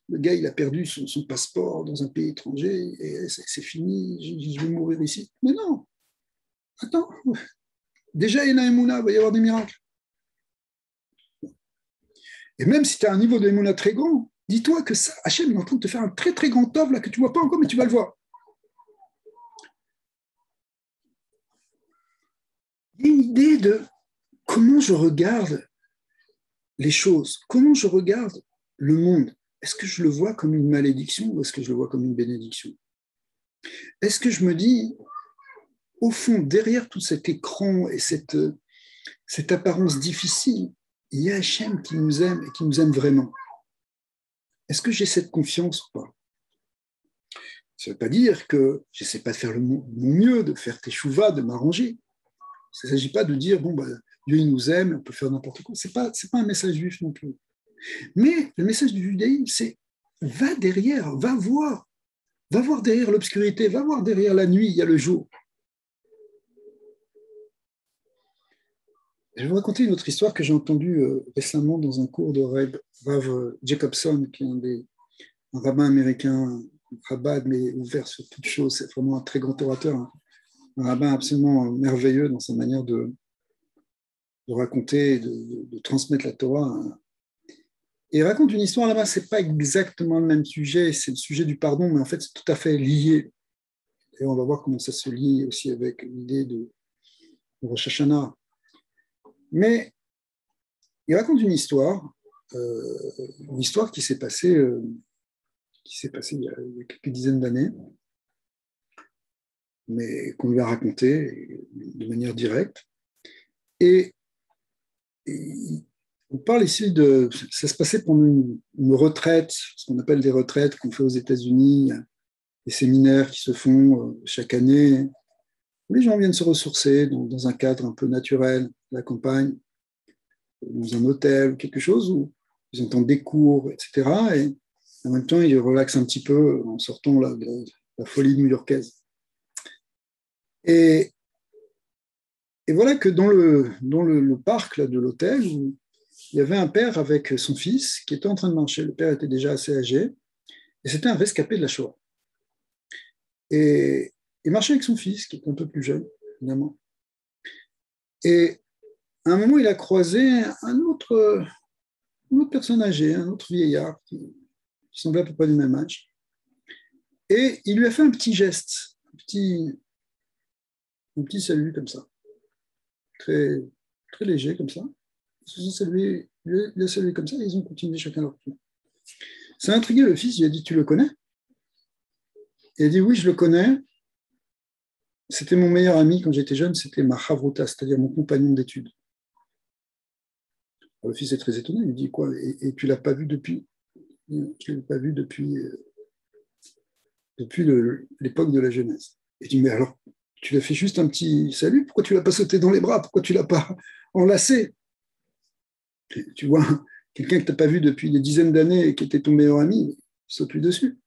Le gars, il a perdu son passeport dans un pays étranger et c'est fini, je vais mourir ici. Mais non, attends. Déjà, il y a un Emouna, il va y avoir des miracles. Et même si tu as un niveau de Emouna très grand, dis-toi que ça, Hachem est en train de te faire un très très grand œuvre là que tu ne vois pas encore, mais tu vas le voir. Il y a une idée de comment je regarde les choses, comment je regarde le monde. Est-ce que je le vois comme une malédiction ou est-ce que je le vois comme une bénédiction? Est-ce que je me dis, au fond, derrière tout cet écran et cette apparence difficile, il y a Hachem qui nous aime et qui nous aime vraiment? Est-ce que j'ai cette confiance ou pas? Ça ne veut pas dire que je n'essaie pas de faire mon mieux, de faire teshuva, de m'arranger. Il ne s'agit pas de dire, bon, bah, Dieu il nous aime, on peut faire n'importe quoi. Ce n'est pas un message juif non plus. Mais le message du judaïsme, c'est va derrière, va voir derrière l'obscurité, va voir derrière la nuit, il y a le jour. Je vais vous raconter une autre histoire que j'ai entendue récemment dans un cours de Rav Jacobson, qui est un rabbin américain, Chabad, mais ouvert sur toutes choses. C'est vraiment un très grand orateur, un rabbin absolument merveilleux dans sa manière de raconter, de transmettre la Torah. Et il raconte une histoire là-bas, c'est pas exactement le même sujet, c'est le sujet du pardon, mais en fait c'est tout à fait lié. Et on va voir comment ça se lie aussi avec l'idée de Rosh Hashanah. Mais il raconte une histoire qui s'est passée il y a quelques dizaines d'années, mais qu'on lui a racontée de manière directe. Et on parle ici ça se passait pendant une retraite, ce qu'on appelle des retraites qu'on fait aux États-Unis, des séminaires qui se font chaque année, où les gens viennent se ressourcer dans un cadre un peu naturel, la campagne, dans un hôtel, quelque chose où ils entendent des cours, etc. Et en même temps, ils relaxent un petit peu en sortant de la folie new-yorkaise. Et voilà que dans le parc là, de l'hôtel, il y avait un père avec son fils qui était en train de marcher. Le père était déjà assez âgé et c'était un rescapé de la Shoah. Et il marchait avec son fils qui était un peu plus jeune, évidemment. Et à un moment, il a croisé une autre personne âgée, un autre vieillard qui semblait à peu près du même âge. Et il lui a fait un petit geste, un petit salut comme ça, très, très léger comme ça. Il a salué comme ça et ils ont continué chacun leur tour. Ça a intrigué le fils, il a dit, tu le connais? Il a dit, oui, je le connais. C'était mon meilleur ami quand j'étais jeune, c'était ma chavruta, c'est-à-dire mon compagnon d'études. Le fils est très étonné, il lui dit, quoi? Et tu ne l'as pas vu depuis? Je ne l'ai pas vu depuis l'époque de la jeunesse. Et il dit, mais alors, tu l'as fait juste un petit salut, pourquoi tu ne l'as pas sauté dans les bras? Pourquoi tu ne l'as pas enlacé? Tu vois, quelqu'un que tu n'as pas vu depuis des dizaines d'années et qui était ton meilleur ami, saute lui dessus.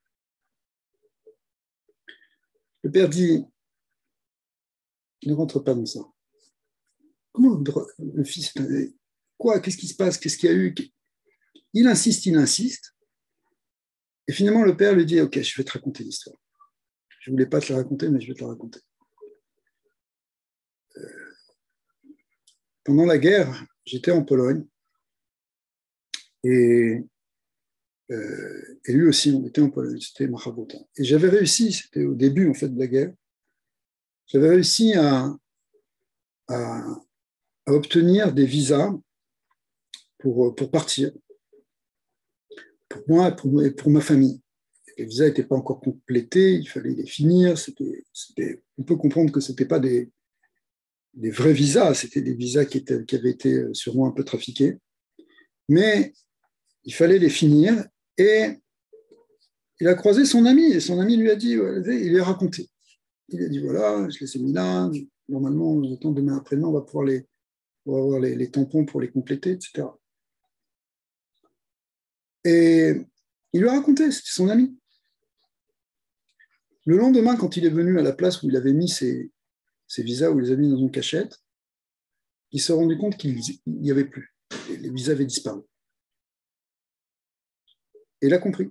Le père dit, ne rentre pas dans ça. Comment le fils, quoi? Qu'est-ce qui se passe? Qu'est-ce qu'il y a eu? Il insiste. Et finalement, le père lui dit, ok, je vais te raconter l'histoire. Je ne voulais pas te la raconter, mais je vais te la raconter. Pendant la guerre, j'étais en Pologne Et lui aussi, on était en Pologne, c'était Maraboutin. Et j'avais réussi, c'était au début en fait de la guerre, j'avais réussi à, à obtenir des visas pour partir, pour moi et pour ma famille. Les visas n'étaient pas encore complétés, il fallait les finir. On peut comprendre que ce n'étaient pas des vrais visas, c'était des visas qui avaient été sûrement un peu trafiqués. Mais il fallait les finir et il a croisé son ami et son ami lui a dit, il lui a raconté. Il a dit, voilà, je les ai mis là, normalement, j'attends demain après-demain, on va avoir les tampons pour les compléter, etc. Et il lui a raconté, c'était son ami. Le lendemain, quand il est venu à la place où il avait mis ses visas, où il les avait mis dans une cachette, il s'est rendu compte qu'il n'y avait plus. Les visas avaient disparu. Et il a compris.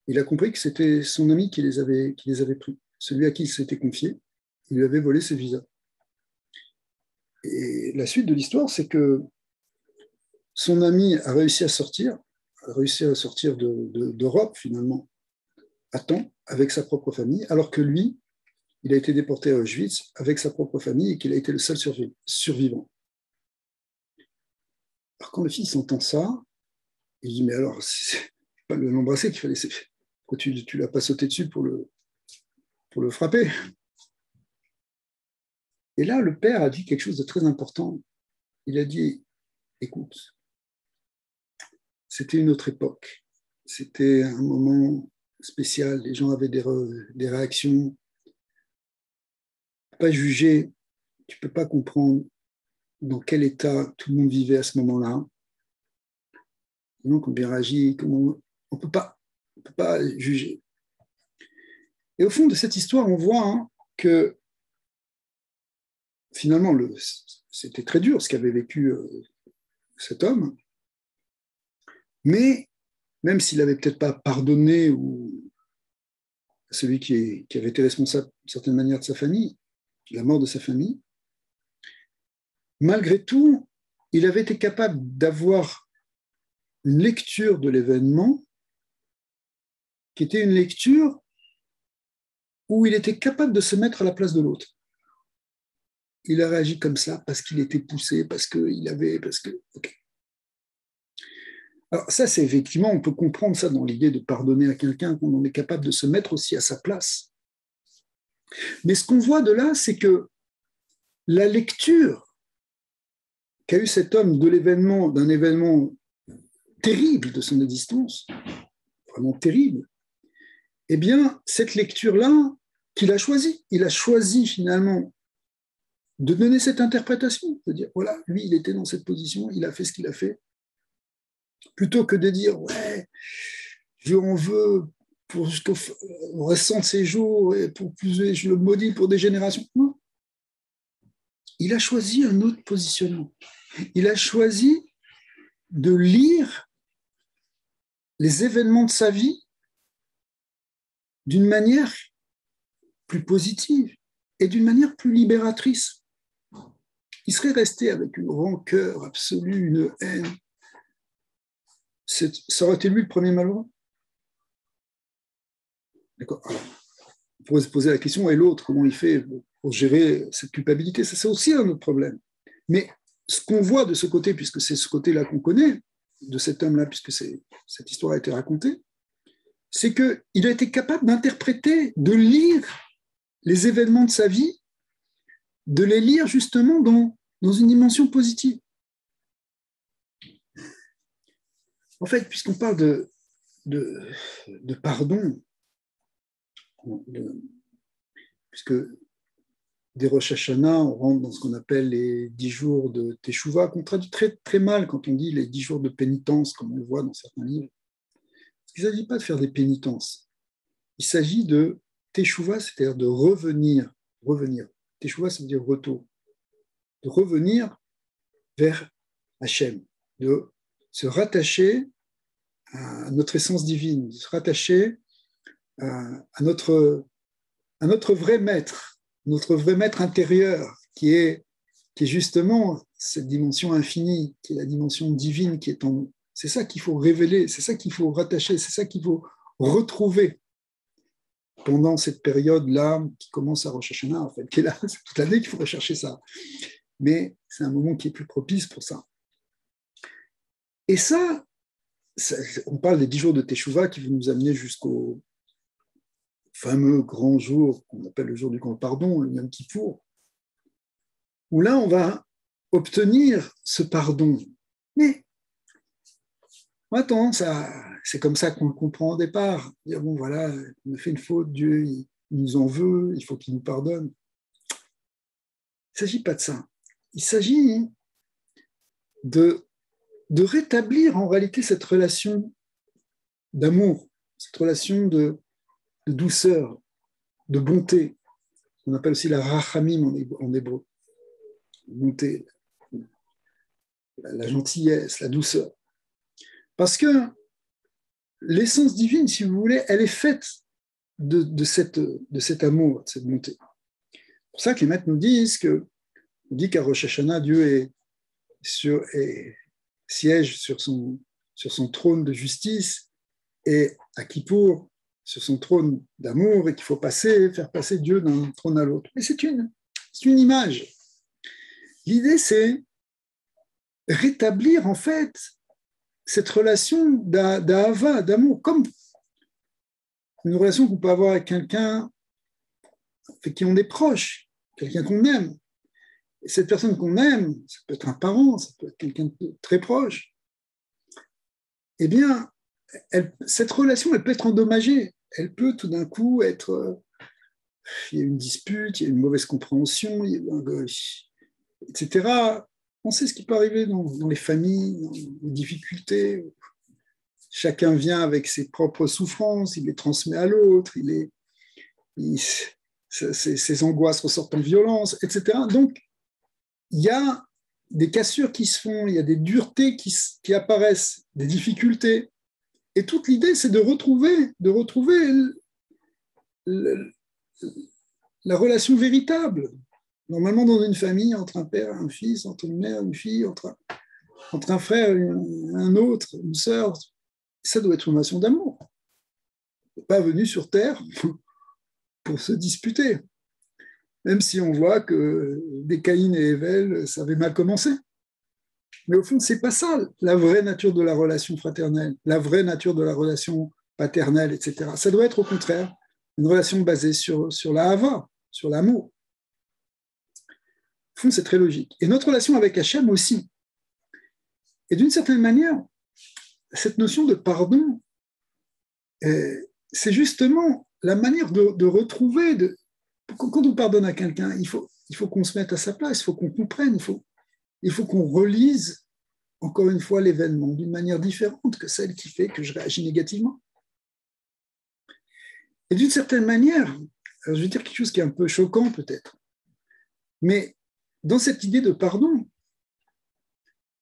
Il a compris que c'était son ami qui les avait pris. Celui à qui il s'était confié, il lui avait volé ses visas. Et la suite de l'histoire, c'est que son ami a réussi à sortir d'Europe finalement à temps avec sa propre famille, alors que lui, il a été déporté à Auschwitz avec sa propre famille et qu'il a été le seul survivant. Alors quand le fils entend ça, il dit, mais alors, c'est pas l'embrasser qu'il fallait, pourquoi tu ne l'as pas sauté dessus pour le frapper? Et là, le père a dit quelque chose de très important. Il a dit, écoute, c'était une autre époque. C'était un moment spécial. Les gens avaient des réactions. Pas juger, tu ne peux pas comprendre dans quel état tout le monde vivait à ce moment-là. Donc, on bien réagi, on ne peut pas juger. Et au fond de cette histoire, on voit que finalement, c'était très dur ce qu'avait vécu cet homme, mais même s'il n'avait peut-être pas pardonné ou celui qui avait été responsable d'une certaine manière de sa famille, la mort de sa famille, malgré tout, il avait été capable d'avoir une lecture de l'événement qui était une lecture où il était capable de se mettre à la place de l'autre. Il a réagi comme ça parce qu'il était poussé, okay. Alors ça, c'est effectivement, on peut comprendre ça dans l'idée de pardonner à quelqu'un, qu'on est capable de se mettre aussi à sa place. Mais ce qu'on voit de là, c'est que la lecture qu'a eu cet homme de l'événement, d'un événement terrible de son existence, vraiment terrible, eh bien, cette lecture-là qu'il a choisie, il a choisi finalement de donner cette interprétation, de dire, voilà, lui, il était dans cette position, il a fait ce qu'il a fait, plutôt que de dire, ouais, je en veux pour jusqu'au restant de ses jours, et pour plus, je le maudis pour des générations. Non. Il a choisi un autre positionnement. Il a choisi de lire les événements de sa vie d'une manière plus positive et d'une manière plus libératrice. Il serait resté avec une rancœur absolue, une haine. Ça aurait été lui le premier malheureux. D'accord. Alors, on pourrait se poser la question, et l'autre, comment il fait pour gérer cette culpabilité? Ça, c'est aussi un autre problème. Mais ce qu'on voit de ce côté, puisque c'est ce côté-là qu'on connaît, de cet homme-là, puisque cette histoire a été racontée, c'est qu'il a été capable d'interpréter, de lire les événements de sa vie, de les lire justement dans une dimension positive. En fait, puisqu'on parle de pardon, puisque des Rosh Hashanah, on rentre dans ce qu'on appelle les 10 jours de Teshuvah, qu'on traduit très, très mal quand on dit les 10 jours de pénitence, comme on le voit dans certains livres. Il ne s'agit pas de faire des pénitences. Il s'agit de Teshuvah, c'est-à-dire de revenir. Teshuvah, ça veut dire retour. De revenir vers Hachem, de se rattacher à notre essence divine, de se rattacher à notre vrai maître intérieur, qui est justement cette dimension infinie, qui est la dimension divine qui est en nous. C'est ça qu'il faut révéler, c'est ça qu'il faut rattacher, c'est ça qu'il faut retrouver pendant cette période-là qui commence à Rosh Hashanah, en fait, qui est là, c'est toute l'année qu'il faut rechercher ça. Mais c'est un moment qui est plus propice pour ça. Et ça, on parle des 10 jours de Teshuvah qui vont nous amener jusqu'au fameux grand jour qu'on appelle le jour du grand pardon, le Yom Kippour, où là, on va obtenir ce pardon. Mais on a tendance c'est comme ça qu'on le comprend au départ. Dire, bon, voilà, on a fait une faute, Dieu, il nous en veut, il faut qu'il nous pardonne. Il ne s'agit pas de ça. Il s'agit de rétablir en réalité cette relation d'amour, cette relation de douceur, de bonté. On appelle aussi la rachamim en hébreu. Bonté, la gentillesse, la douceur. Parce que l'essence divine, si vous voulez, elle est faite de cet amour, de cette bonté. C'est pour ça que les maîtres nous disent on dit qu'à Rosh Hashanah, Dieu siège sur son trône de justice et à Kippour, sur son trône d'amour, et qu'il faut faire passer Dieu d'un trône à l'autre. Mais c'est une image. L'idée, c'est rétablir en fait cette relation d'ahava, d'amour, comme une relation qu'on peut avoir avec quelqu'un avec qui on est proche, quelqu'un qu'on aime. Et cette personne qu'on aime, ça peut être un parent, ça peut être quelqu'un de très proche, eh bien, cette relation, elle peut être endommagée. Elle peut tout d'un coup être... il y a une dispute, il y a une mauvaise compréhension, etc. On sait ce qui peut arriver dans les familles, dans les difficultés. Chacun vient avec ses propres souffrances, il les transmet à l'autre, ses angoisses ressortent en violence, etc. Donc, il y a des cassures qui se font, il y a des duretés qui apparaissent, des difficultés. Et toute l'idée, c'est de retrouver la relation véritable. Normalement, dans une famille, entre un père et un fils, entre une mère et une fille, entre un frère et un autre, une sœur, ça doit être une relation d'amour. On n'est pas venu sur Terre pour se disputer. Même si on voit que des Caïn et Ével, ça avait mal commencé. Mais au fond, ce n'est pas ça la vraie nature de la relation fraternelle, la vraie nature de la relation paternelle, etc. Ça doit être au contraire une relation basée sur la hava, sur l'amour. Au fond, c'est très logique. Et notre relation avec Hachem aussi. Et d'une certaine manière, cette notion de pardon, c'est justement la manière de retrouver, quand on pardonne à quelqu'un, il faut qu'on se mette à sa place, il faut qu'on comprenne, il faut qu'on relise encore une fois l'événement d'une manière différente que celle qui fait que je réagis négativement. Et d'une certaine manière, alors je vais dire quelque chose qui est un peu choquant peut-être, mais dans cette idée de pardon,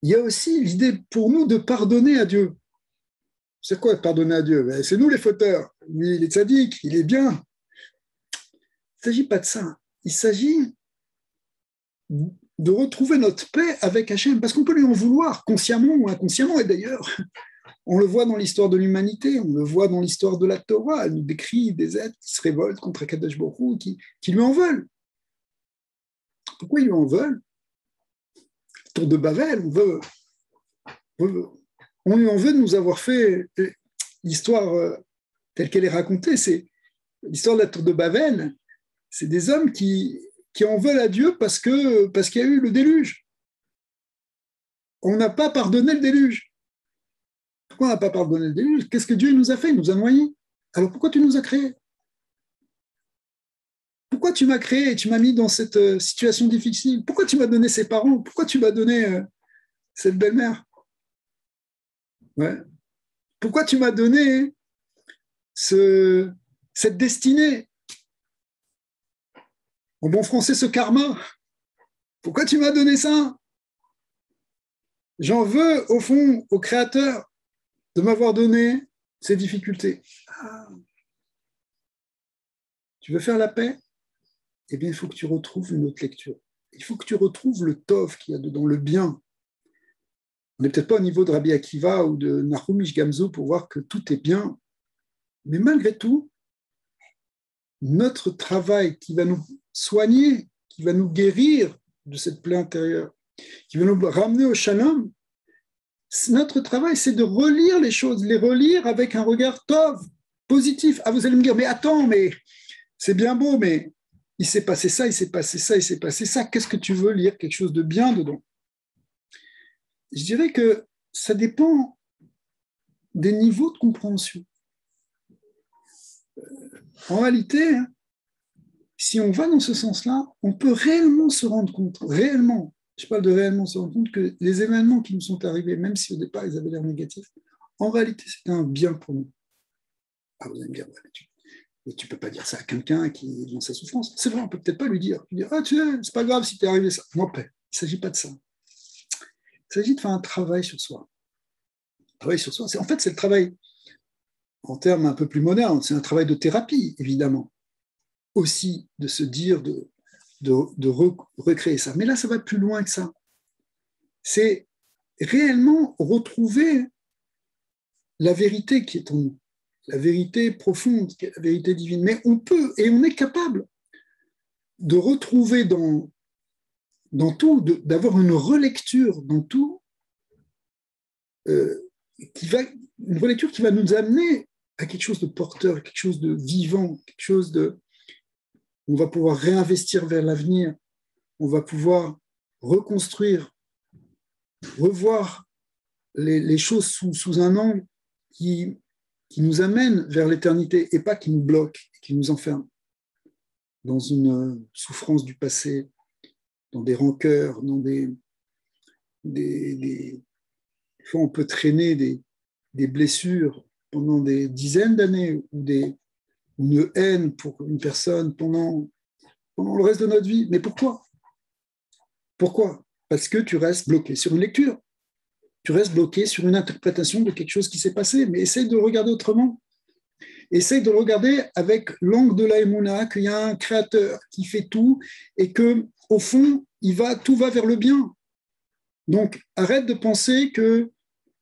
il y a aussi l'idée pour nous de pardonner à Dieu. C'est quoi pardonner à Dieu? C'est nous les fauteurs. Lui, il est sadique, il est bien. Il ne s'agit pas de ça. Il s'agit de retrouver notre paix avec Hachem, parce qu'on peut lui en vouloir, consciemment ou inconsciemment, et d'ailleurs, on le voit dans l'histoire de l'humanité, on le voit dans l'histoire de la Torah, elle nous décrit des êtres qui se révoltent contre Akadosh Baruch Hu, qui lui en veulent. Pourquoi ils lui en veulent? Tour de Babel, on lui en veut de nous avoir fait l'histoire telle qu'elle est racontée, c'est l'histoire de la tour de Babel, c'est des hommes qui en veulent à Dieu parce qu'il y a eu le déluge. On n'a pas pardonné le déluge. Pourquoi on n'a pas pardonné le déluge? Qu'est-ce que Dieu nous a fait? Il nous a noyés. Alors pourquoi tu nous as créés? Pourquoi tu m'as créé et tu m'as mis dans cette situation difficile? Pourquoi tu m'as donné ces parents? Pourquoi tu m'as donné cette belle-mère? Ouais. Pourquoi tu m'as donné cette destinée? En bon français, ce karma. Pourquoi tu m'as donné ça? J'en veux, au fond, au Créateur de m'avoir donné ces difficultés. Ah. Tu veux faire la paix? Eh bien, il faut que tu retrouves une autre lecture. Il faut que tu retrouves le tov qu'il y a dedans, le bien. On n'est peut-être pas au niveau de Rabbi Akiva ou de Nahum Ish Gamzo pour voir que tout est bien, mais malgré tout, notre travail qui va nous soigner, qui va nous guérir de cette plaie intérieure, qui va nous ramener au shalom, notre travail, c'est de relire les choses, les relire avec un regard tov, positif. Ah, vous allez me dire, mais attends, mais c'est bien beau, mais il s'est passé ça, il s'est passé ça, il s'est passé ça. Qu'est-ce que tu veux lire quelque chose de bien dedans? Je dirais que ça dépend des niveaux de compréhension. En réalité, si on va dans ce sens-là, on peut réellement se rendre compte, réellement, je parle de réellement se rendre compte que les événements qui nous sont arrivés, même si au départ ils avaient l'air négatifs, en réalité c'était un bien pour nous. Ah, vous allez me dire, ouais, tu ne peux pas dire ça à quelqu'un qui est dans sa souffrance. C'est vrai, on ne peut peut-être pas lui dire, ah tu sais, c'est pas grave si t'es arrivé ça. Non, il ne s'agit pas de ça. Il s'agit de faire un travail sur soi. Travail sur soi, en fait c'est le travail, en termes un peu plus modernes, c'est un travail de thérapie, évidemment. Aussi de se dire, de recréer ça. Mais là, ça va plus loin que ça. C'est réellement retrouver la vérité qui est en nous, la vérité profonde, qui est la vérité divine. Mais on peut et on est capable de retrouver dans tout, d'avoir une relecture dans tout, une relecture qui va nous amener à quelque chose de porteur, quelque chose de vivant, quelque chose de... On va pouvoir réinvestir vers l'avenir, on va pouvoir reconstruire, revoir les choses sous un angle qui nous amène vers l'éternité et pas qui nous bloque, qui nous enferme dans une souffrance du passé, dans des rancœurs, dans des fois on peut traîner des blessures pendant des dizaines d'années ou une haine pour une personne pendant le reste de notre vie. Mais pourquoi? Pourquoi? Parce que tu restes bloqué sur une lecture. Tu restes bloqué sur une interprétation de quelque chose qui s'est passé. Mais essaye de le regarder autrement. Essaye de le regarder avec l'angle de la Emouna, qu'il y a un créateur qui fait tout et que, au fond, tout va vers le bien. Donc, arrête de penser que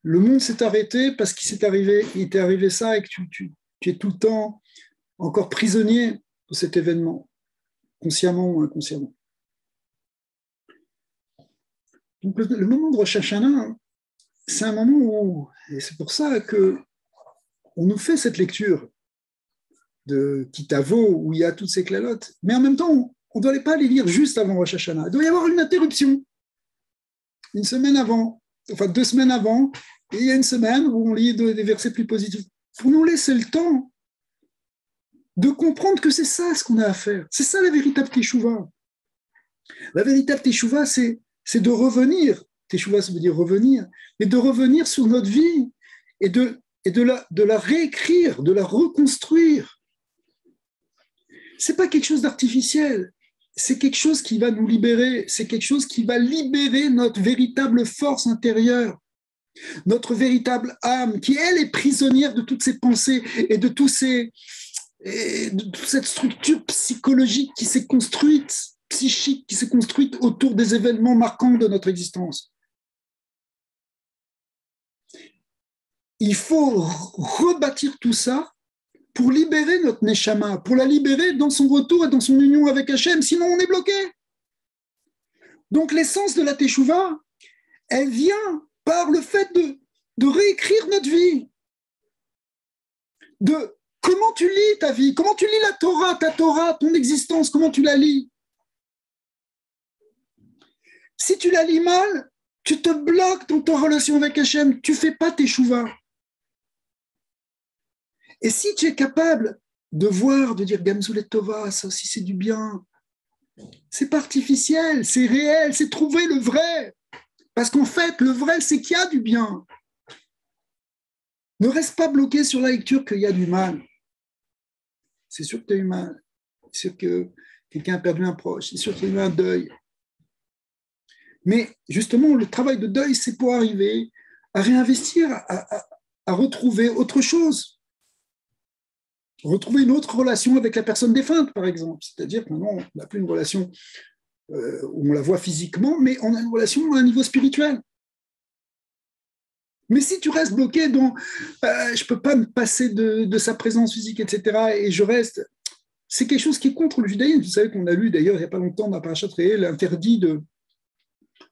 le monde s'est arrêté parce il t'est arrivé ça et que tu es tout le temps encore prisonnier de cet événement, consciemment ou inconsciemment. Donc, le moment de Rosh Hashanah, c'est un moment où, et c'est pour ça que on nous fait cette lecture de Kitavo où il y a toutes ces clalottes, mais en même temps, on ne doit pas les lire juste avant Rosh Hashanah. Il doit y avoir une interruption. Une semaine avant, enfin 2 semaines avant, et il y a une semaine où on lit des versets plus positifs. Pour nous laisser le temps de comprendre que c'est ça ce qu'on a à faire. C'est ça la véritable Teshuvah. La véritable Teshuvah, c'est de revenir. Teshuvah, ça veut dire revenir, et de revenir sur notre vie et de la réécrire, de la reconstruire. C'est pas quelque chose d'artificiel. C'est quelque chose qui va nous libérer. C'est quelque chose qui va libérer notre véritable force intérieure, notre véritable âme, qui elle est prisonnière de toutes ces pensées et de toute cette structure psychologique qui s'est construite, psychique qui s'est construite autour des événements marquants de notre existence. Il faut rebâtir tout ça pour libérer notre Neshama, pour la libérer dans son retour et dans son union avec Hachem, sinon on est bloqué. Donc l'essence de la Teshuvah, elle vient par le fait de réécrire notre vie, de comment tu lis ta vie, comment tu lis la Torah, ta Torah, ton existence, comment tu la lis. Si tu la lis mal, tu te bloques dans ta relation avec Hachem, tu ne fais pas Teshuvah. Et si tu es capable de voir, de dire Gamzoulet Tova, ça aussi c'est du bien, c'est pas artificiel, c'est réel, c'est trouver le vrai. Parce qu'en fait, le vrai, c'est qu'il y a du bien. Ne reste pas bloqué sur la lecture qu'il y a du mal. C'est sûr que tu as eu mal. C'est sûr que quelqu'un a perdu un proche. C'est sûr qu'il y a eu un deuil. Mais justement, le travail de deuil, c'est pour arriver à réinvestir, à retrouver autre chose. Retrouver une autre relation avec la personne défunte, par exemple. C'est-à-dire que maintenant, on n'a plus une relation où on la voit physiquement, mais on a une relation à un niveau spirituel. Mais si tu restes bloqué dans je ne peux pas me passer de sa présence physique, etc., et je reste, c'est quelque chose qui est contre le judaïsme. Vous savez qu'on a lu d'ailleurs il n'y a pas longtemps dans Parashat Re'eh l'interdit de,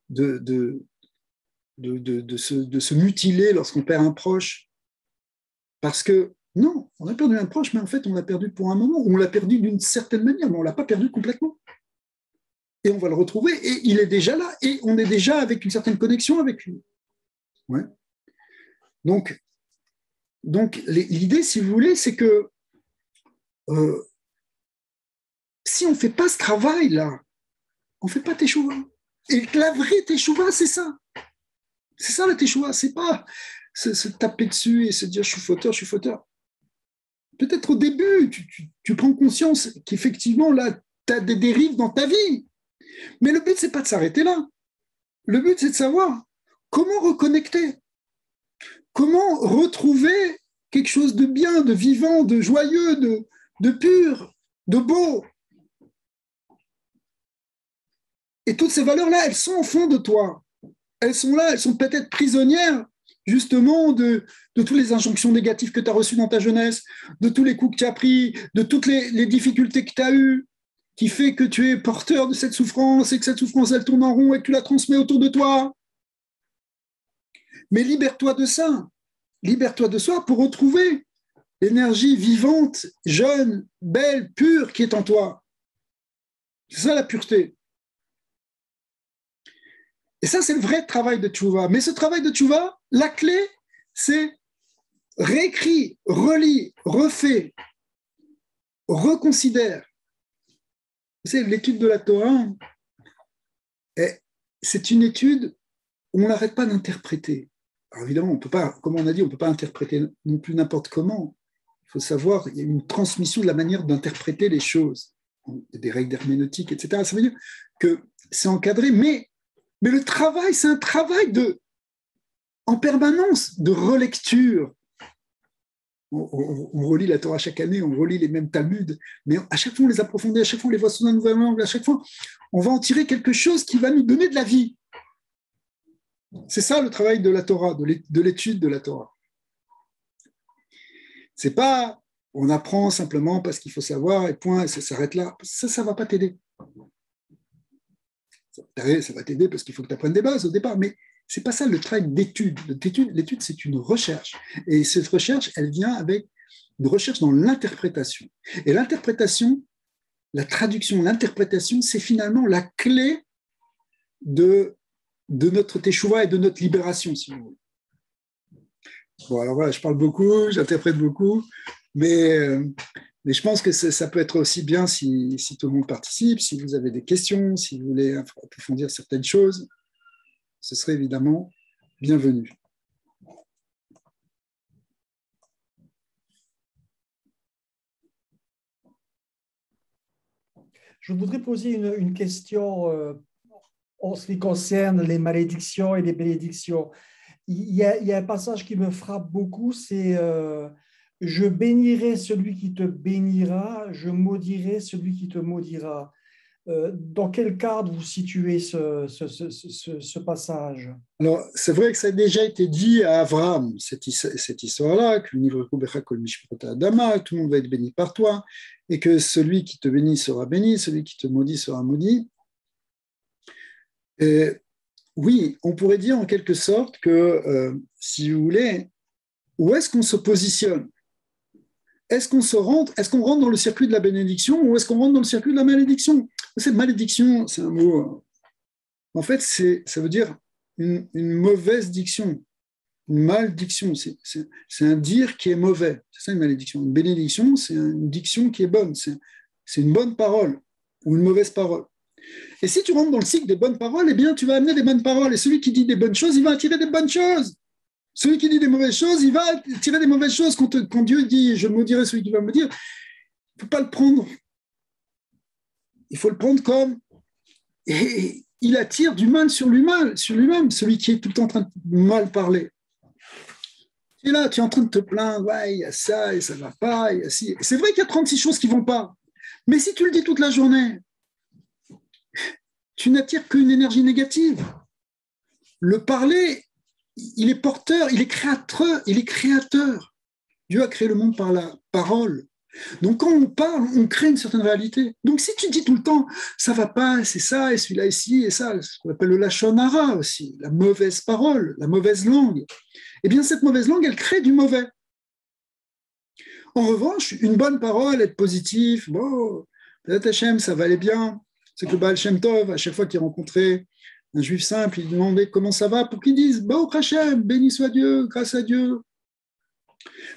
de, de se mutiler lorsqu'on perd un proche. Parce que non, on a perdu un proche, mais en fait on l'a perdu pour un moment, ou on l'a perdu d'une certaine manière, mais on ne l'a pas perdu complètement. Et on va le retrouver, et il est déjà là, et on est déjà avec une certaine connexion avec lui. Ouais. Donc l'idée, si vous voulez, c'est que si on ne fait pas ce travail-là, on ne fait pas teshuva. Et la vraie teshuva, c'est ça. C'est ça la teshuva, c'est pas se taper dessus et se dire je suis fauteur, je suis fauteur. Peut-être au début, tu prends conscience qu'effectivement, là, tu as des dérives dans ta vie. Mais le but, c'est pas de s'arrêter là. Le but, c'est de savoir comment reconnecter, comment retrouver quelque chose de bien, de vivant, de joyeux, de pur, de beau. Et toutes ces valeurs-là, elles sont au fond de toi. Elles sont là, elles sont peut-être prisonnières justement de toutes les injonctions négatives que tu as reçues dans ta jeunesse, de tous les coups que tu as pris, de toutes les difficultés que tu as eues, qui fait que tu es porteur de cette souffrance et que cette souffrance, elle tourne en rond et que tu la transmets autour de toi. Mais libère-toi de ça. Libère-toi de soi pour retrouver l'énergie vivante, jeune, belle, pure qui est en toi. C'est ça la pureté. Et ça, c'est le vrai travail de tchouva. Mais ce travail de tchouva, la clé, c'est réécrit, relit, refait, reconsidère. Vous savez, l'étude de la Torah, c'est une étude où on n'arrête pas d'interpréter. Alors évidemment, on peut pas, comme on a dit, on ne peut pas interpréter non plus n'importe comment. Il faut savoir, il y a une transmission de la manière d'interpréter les choses, des règles d'herméneutique, etc. Ça veut dire que c'est encadré, mais le travail, c'est un travail en permanence de relecture. On relit la Torah chaque année, on relit les mêmes Talmuds, mais à chaque fois on les approfondit, à chaque fois on les voit sous un nouvel angle, à chaque fois on va en tirer quelque chose qui va nous donner de la vie. C'est ça le travail de la Torah, de l'étude de la Torah. C'est pas on apprend simplement parce qu'il faut savoir et point, et ça s'arrête là. Ça ne va pas t'aider. Ça va t'aider parce qu'il faut que tu apprennes des bases au départ, mais ce n'est pas ça le travail d'étude. L'étude, c'est une recherche. Et cette recherche, elle vient avec une recherche dans l'interprétation. Et l'interprétation, la traduction, l'interprétation, c'est finalement la clé de notre teshuva et de notre libération, si vous voulez. Bon, alors voilà, je parle beaucoup, j'interprète beaucoup, mais je pense que ça peut être aussi bien si tout le monde participe, si vous avez des questions, si vous voulez approfondir certaines choses, ce serait évidemment bienvenu. Je voudrais poser une question en ce qui concerne les malédictions et les bénédictions. Il y a un passage qui me frappe beaucoup, c'est je bénirai celui qui te bénira, je maudirai celui qui te maudira. Dans quel cadre vous situez ce passage? Alors, c'est vrai que ça a déjà été dit à Abraham, cette histoire-là, que tout le monde va être béni par toi, et que celui qui te bénit sera béni, celui qui te maudit sera maudit. Et oui, on pourrait dire en quelque sorte que, si vous voulez, où est-ce qu'on se positionne? Est-ce qu'on rentre dans le circuit de la bénédiction ou est-ce qu'on rentre dans le circuit de la malédiction? Cette malédiction, c'est un mot, en fait, ça veut dire une mauvaise diction, une maldiction. C'est un dire qui est mauvais. C'est ça une malédiction. Une bénédiction, c'est une diction qui est bonne. C'est une bonne parole ou une mauvaise parole. Et si tu rentres dans le cycle des bonnes paroles, eh bien, tu vas amener des bonnes paroles. Et celui qui dit des bonnes choses, il va attirer des bonnes choses. Celui qui dit des mauvaises choses, il va tirer des mauvaises choses. Quand Dieu dit « je maudirai celui qui va me dire », il ne faut pas le prendre. Il faut le prendre comme... Et il attire du mal sur lui-même, celui qui est tout le temps en train de mal parler. Tu es là, tu es en train de te plaindre, ouais, il y a ça et ça ne va pas, il y a ci. C'est vrai qu'il y a 36 choses qui ne vont pas. Mais si tu le dis toute la journée, tu n'attires qu'une énergie négative. Le parler il est porteur, il est créateur, il est créateur. Dieu a créé le monde par la parole. Donc quand on parle, on crée une certaine réalité. Donc si tu dis tout le temps, ça va pas, c'est ça, et celui-là ici, et ça, ce qu'on appelle le lachon hara aussi, la mauvaise parole, la mauvaise langue, eh bien cette mauvaise langue, elle crée du mauvais. En revanche, une bonne parole, être positif, bon, peut-être Hachem, ça va aller bien. C'est que le Baal Shem Tov, à chaque fois qu'il rencontrait un juif simple, il demandait comment ça va pour qu'il dise, bon, Hachem, béni soit Dieu, grâce à Dieu.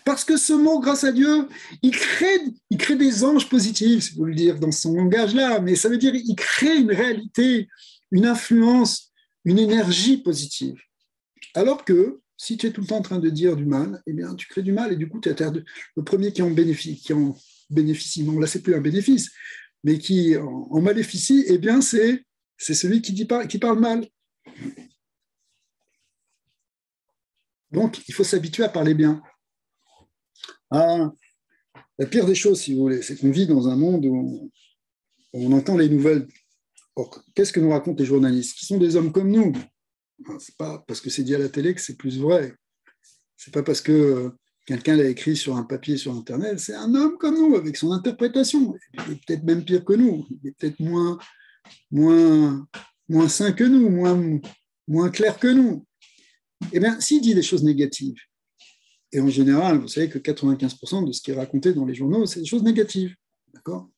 Parce que ce mot, grâce à Dieu, il crée des anges positifs, si vous voulez le dire dans son langage-là, mais ça veut dire il crée une réalité, une influence, une énergie positive. Alors que si tu es tout le temps en train de dire du mal, eh bien, tu crées du mal et du coup, tu es le premier qui en bénéficie. Non, là, c'est plus un bénéfice, mais qui en maléficie, eh bien, c'est celui qui parle mal. Donc, il faut s'habituer à parler bien. Ah, la pire des choses, si vous voulez, c'est qu'on vit dans un monde où on entend les nouvelles. Or, qu'est-ce que nous racontent les journalistes qui sont des hommes comme nous? C'est pas parce que c'est dit à la télé que c'est plus vrai. C'est pas parce que quelqu'un l'a écrit sur un papier sur Internet. C'est un homme comme nous, avec son interprétation. Il est peut-être même pire que nous. Il est peut-être moins sain que nous, moins clair que nous. Eh bien, s'il dit des choses négatives, et en général, vous savez que 95% de ce qui est raconté dans les journaux, c'est des choses négatives. D'accord ?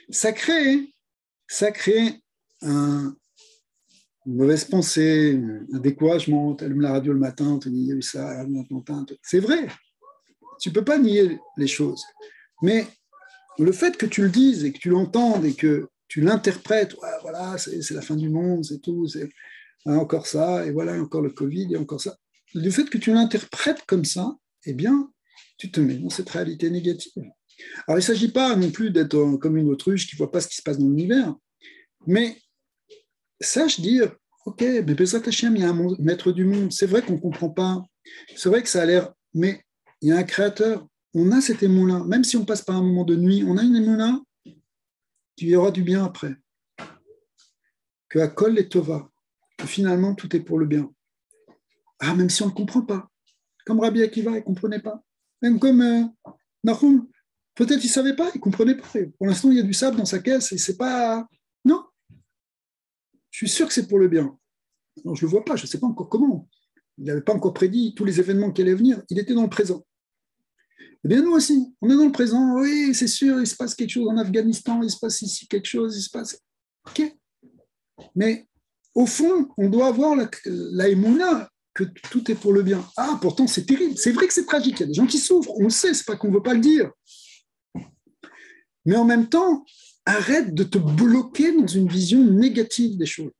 Ça crée une mauvaise pensée, un découragement. Tu allumes la radio le matin, on te dit il y a eu ça, c'est vrai. Tu ne peux pas nier les choses. Mais le fait que tu le dises et que tu l'entendes et que tu l'interprètes, ouais, voilà, c'est la fin du monde, c'est tout, c'est encore ça, et voilà, encore le Covid, et encore ça. Le fait que tu l'interprètes comme ça, eh bien, tu te mets dans cette réalité négative. Alors, il ne s'agit pas non plus d'être comme une autruche qui ne voit pas ce qui se passe dans l'univers, mais sache dire, ok, Bezrat Hashem, il y a un maître du monde, c'est vrai qu'on ne comprend pas, c'est vrai que ça a l'air, mais il y a un créateur, on a cet émon-là, même si on passe par un moment de nuit, on a une émon-là, qu'il y aura du bien après, que à Kol et Tova, que finalement tout est pour le bien. Ah, même si on ne le comprend pas. Comme Rabbi Akiva, il ne comprenait pas. Même comme Nahum, peut-être il ne savait pas, il ne comprenait pas. Pour l'instant, il y a du sable dans sa caisse et c'est pas. Non, je suis sûr que c'est pour le bien. Non, je ne le vois pas, je ne sais pas encore comment. Il n'avait pas encore prédit tous les événements qui allaient venir. Il était dans le présent. Eh bien, nous aussi, on est dans le présent. Oui, c'est sûr, il se passe quelque chose en Afghanistan, il se passe ici quelque chose, il se passe. OK. Mais au fond, on doit avoir la émouna que tout est pour le bien. Ah, pourtant, c'est terrible. C'est vrai que c'est tragique. Il y a des gens qui souffrent. On le sait, c'est pas qu'on ne veut pas le dire. Mais en même temps, arrête de te bloquer dans une vision négative des choses.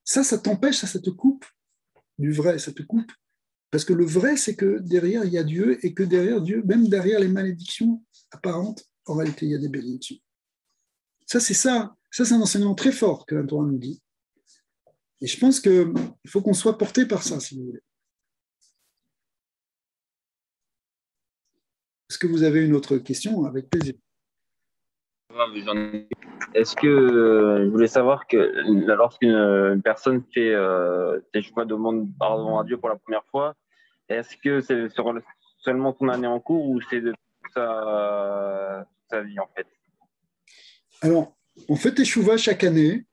Ça t'empêche, ça te coupe du vrai, ça te coupe. Parce que le vrai, c'est que derrière, il y a Dieu et que derrière Dieu, même derrière les malédictions apparentes, en réalité, il y a des bénédictions. Ça, c'est un enseignement très fort que la Torah nous dit. Et je pense qu'il faut qu'on soit porté par ça, si vous voulez. Est-ce que vous avez une autre question? Avec plaisir. Est-ce que je voulais savoir que lorsqu'une personne fait teshuva, demande pardon à Dieu pour la première fois, est-ce que c'est seulement son année en cours ou c'est de toute sa vie en fait? Alors, on fait teshuva chaque année,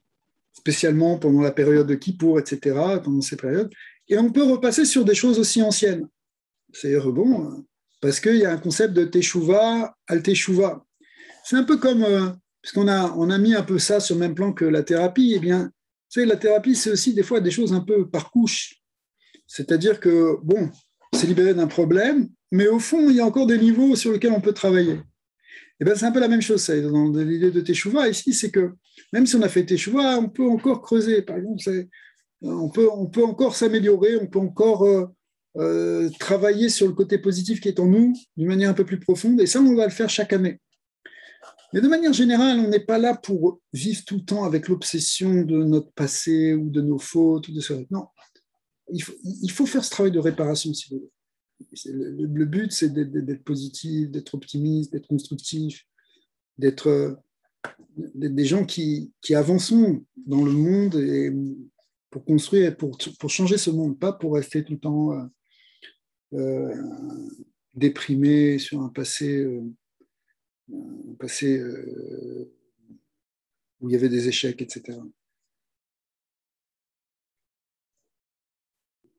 spécialement pendant la période de Kippour, etc., pendant ces périodes, et on peut repasser sur des choses aussi anciennes. C'est bon, parce qu'il y a un concept de teshuva, al teshuva. C'est un peu comme, puisqu'on a mis un peu ça sur le même plan que la thérapie, eh bien, vous savez, la thérapie, c'est aussi des fois des choses un peu par couche. C'est-à-dire que, bon, c'est libéré d'un problème, mais au fond, il y a encore des niveaux sur lesquels on peut travailler. Et bien, c'est un peu la même chose, ça, dans l'idée de teshuva ici, c'est que même si on a fait teshuva, on peut encore creuser. Par exemple, on peut encore s'améliorer, on peut encore travailler sur le côté positif qui est en nous d'une manière un peu plus profonde, et ça, on va le faire chaque année. Mais de manière générale, on n'est pas là pour vivre tout le temps avec l'obsession de notre passé ou de nos fautes. Ou de ce... Non, il faut faire ce travail de réparation, si vous voulez. Le but, c'est d'être positif, d'être optimiste, d'être constructif, d'être des gens qui avançons dans le monde pour construire, pour changer ce monde, pas pour rester tout le temps déprimé sur un passé où il y avait des échecs, etc.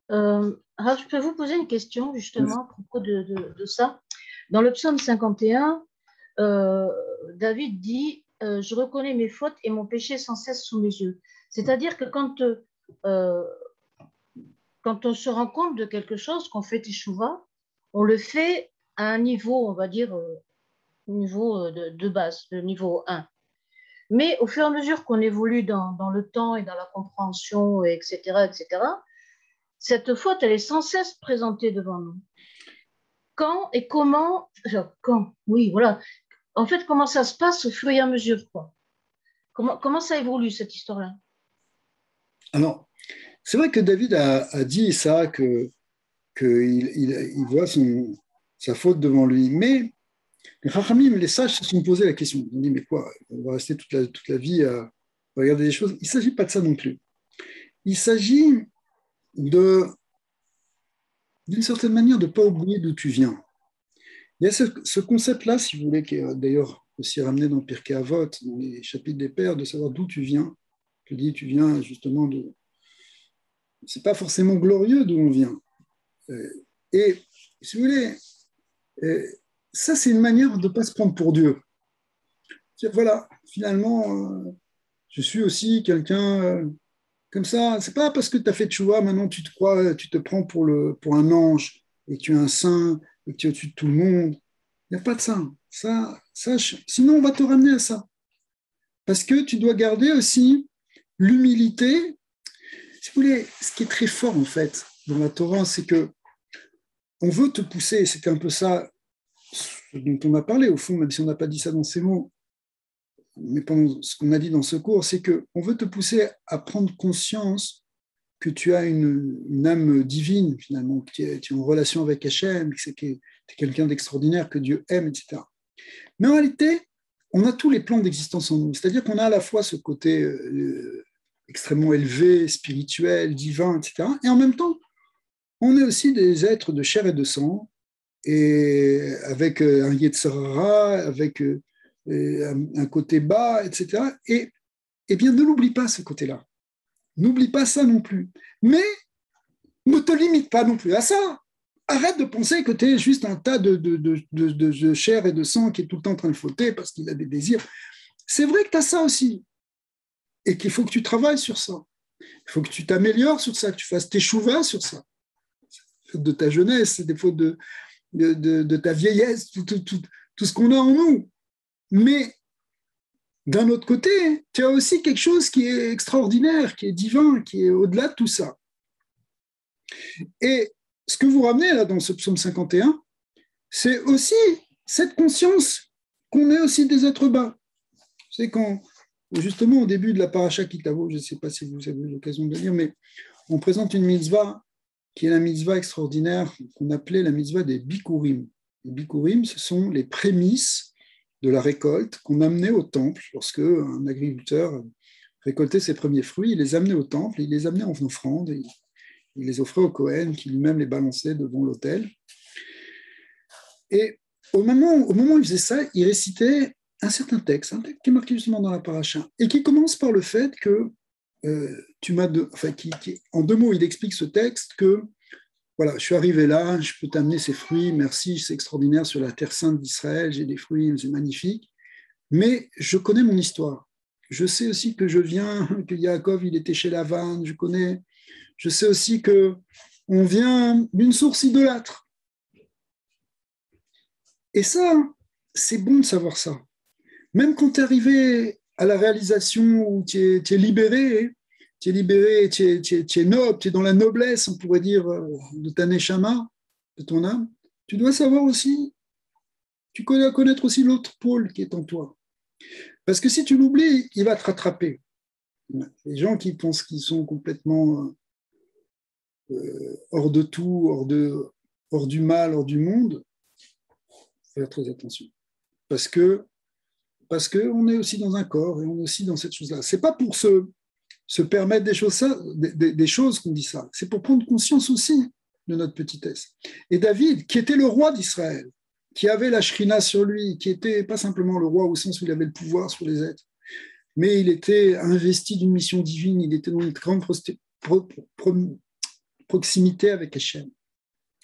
Alors, je peux vous poser une question justement à propos de ça. Dans le psaume 51, David dit je reconnais mes fautes et mon péché sans cesse sous mes yeux. C'est-à-dire que quand on se rend compte de quelque chose, qu'on fait teshuva, on le fait à un niveau, on va dire, niveau de base, le niveau 1. Mais au fur et à mesure qu'on évolue dans le temps et dans la compréhension, etc., cette faute, elle est sans cesse présentée devant nous. Quand et comment, oui, voilà. En fait, comment ça se passe au fur et à mesure, quoi. Comment ça évolue, cette histoire-là? Alors, c'est vrai que David a dit ça, qu'il voit sa faute devant lui. Mais les Chachamim, les sages se sont posé la question. Ils ont dit, mais quoi, on va rester toute la vie à regarder des choses. Il ne s'agit pas de ça non plus. Il s'agit d'une certaine manière de ne pas oublier d'où tu viens. Il y a ce concept-là, si vous voulez, qui est d'ailleurs aussi ramené dans Pirkei Avot, dans les chapitres des Pères, de savoir d'où tu viens. Je dis, tu viens justement de... C'est pas forcément glorieux d'où on vient. Et si vous voulez, ça c'est une manière de ne pas se prendre pour Dieu. Voilà, finalement, je suis aussi quelqu'un comme ça. C'est pas parce que tu as fait tchouva, maintenant tu te prends pour un ange et que tu es un saint et que tu es au-dessus de tout le monde. Il n'y a pas de ça. Sinon, on va te ramener à ça. Parce que tu dois garder aussi l'humilité. Si vous voulez, ce qui est très fort en fait dans la Torah, c'est que on veut te pousser, c'était un peu ça dont on a parlé au fond, même si on n'a pas dit ça dans ces mots, mais pendant ce qu'on a dit dans ce cours, c'est qu'on veut te pousser à prendre conscience que tu as une âme divine finalement, que tu es en relation avec Hachem, que tu es quelqu'un d'extraordinaire, que Dieu aime, etc. Mais en réalité, on a tous les plans d'existence en nous, c'est-à-dire qu'on a à la fois ce côté extrêmement élevé, spirituel, divin, etc. Et en même temps, on est aussi des êtres de chair et de sang, et avec un Yetzer Hara, avec un côté bas, etc. Et bien, ne l'oublie pas, ce côté-là. N'oublie pas ça non plus. Mais ne te limite pas non plus à ça. Arrête de penser que tu es juste un tas de chair et de sang qui est tout le temps en train de flotter parce qu'il a des désirs. C'est vrai que tu as ça aussi. Et qu'il faut que tu travailles sur ça. Il faut que tu t'améliores sur ça, que tu fasses tes chouvas sur ça. De ta jeunesse, des fautes de ta vieillesse, tout ce qu'on a en nous. Mais d'un autre côté, tu as aussi quelque chose qui est extraordinaire, qui est divin, qui est au-delà de tout ça. Et ce que vous ramenez là dans ce psaume 51, c'est aussi cette conscience qu'on est aussi des êtres bas. C'est quand, justement, au début de la paracha Kitavo, je ne sais pas si vous avez eu l'occasion de le lire, mais on présente une mitzvah qui est la mitzvah extraordinaire qu'on appelait la mitzvah des bikurim. Les bikurim, ce sont les prémices de la récolte qu'on amenait au temple lorsque un agriculteur récoltait ses premiers fruits, il les amenait au temple, il les amenait en offrande, et il les offrait au Kohen qui lui-même les balançait devant l'autel. Et au moment où il faisait ça, il récitait un certain texte, un texte qui est marqué justement dans la paracha, et qui commence par le fait que en 2 mots, il explique ce texte que voilà, je suis arrivé là, je peux t'amener ces fruits, merci, c'est extraordinaire sur la terre sainte d'Israël, j'ai des fruits, c'est magnifique, mais je connais mon histoire. Je sais aussi que que Yaakov, il était chez Lavan, je sais aussi qu'on vient d'une source idolâtre. Et ça, c'est bon de savoir ça. Même quand tu es arrivé à la réalisation où tu es libéré, tu es noble, tu es dans la noblesse, on pourrait dire, de ta neshama, de ton âme, tu dois savoir aussi, tu dois connaître aussi l'autre pôle qui est en toi. Parce que si tu l'oublies, il va te rattraper. Les gens qui pensent qu'ils sont complètement hors de tout, hors du mal, hors du monde, il faut faire très attention. Parce qu'on est aussi dans un corps et on est aussi dans cette chose-là. C'est pas pour se permettre des choses qu'on dit ça. C'est pour prendre conscience aussi de notre petitesse. Et David, qui était le roi d'Israël, qui avait la Shrina sur lui, qui était pas simplement le roi au sens où il avait le pouvoir sur les êtres, mais il était investi d'une mission divine, il était dans une grande proximité avec Hachem.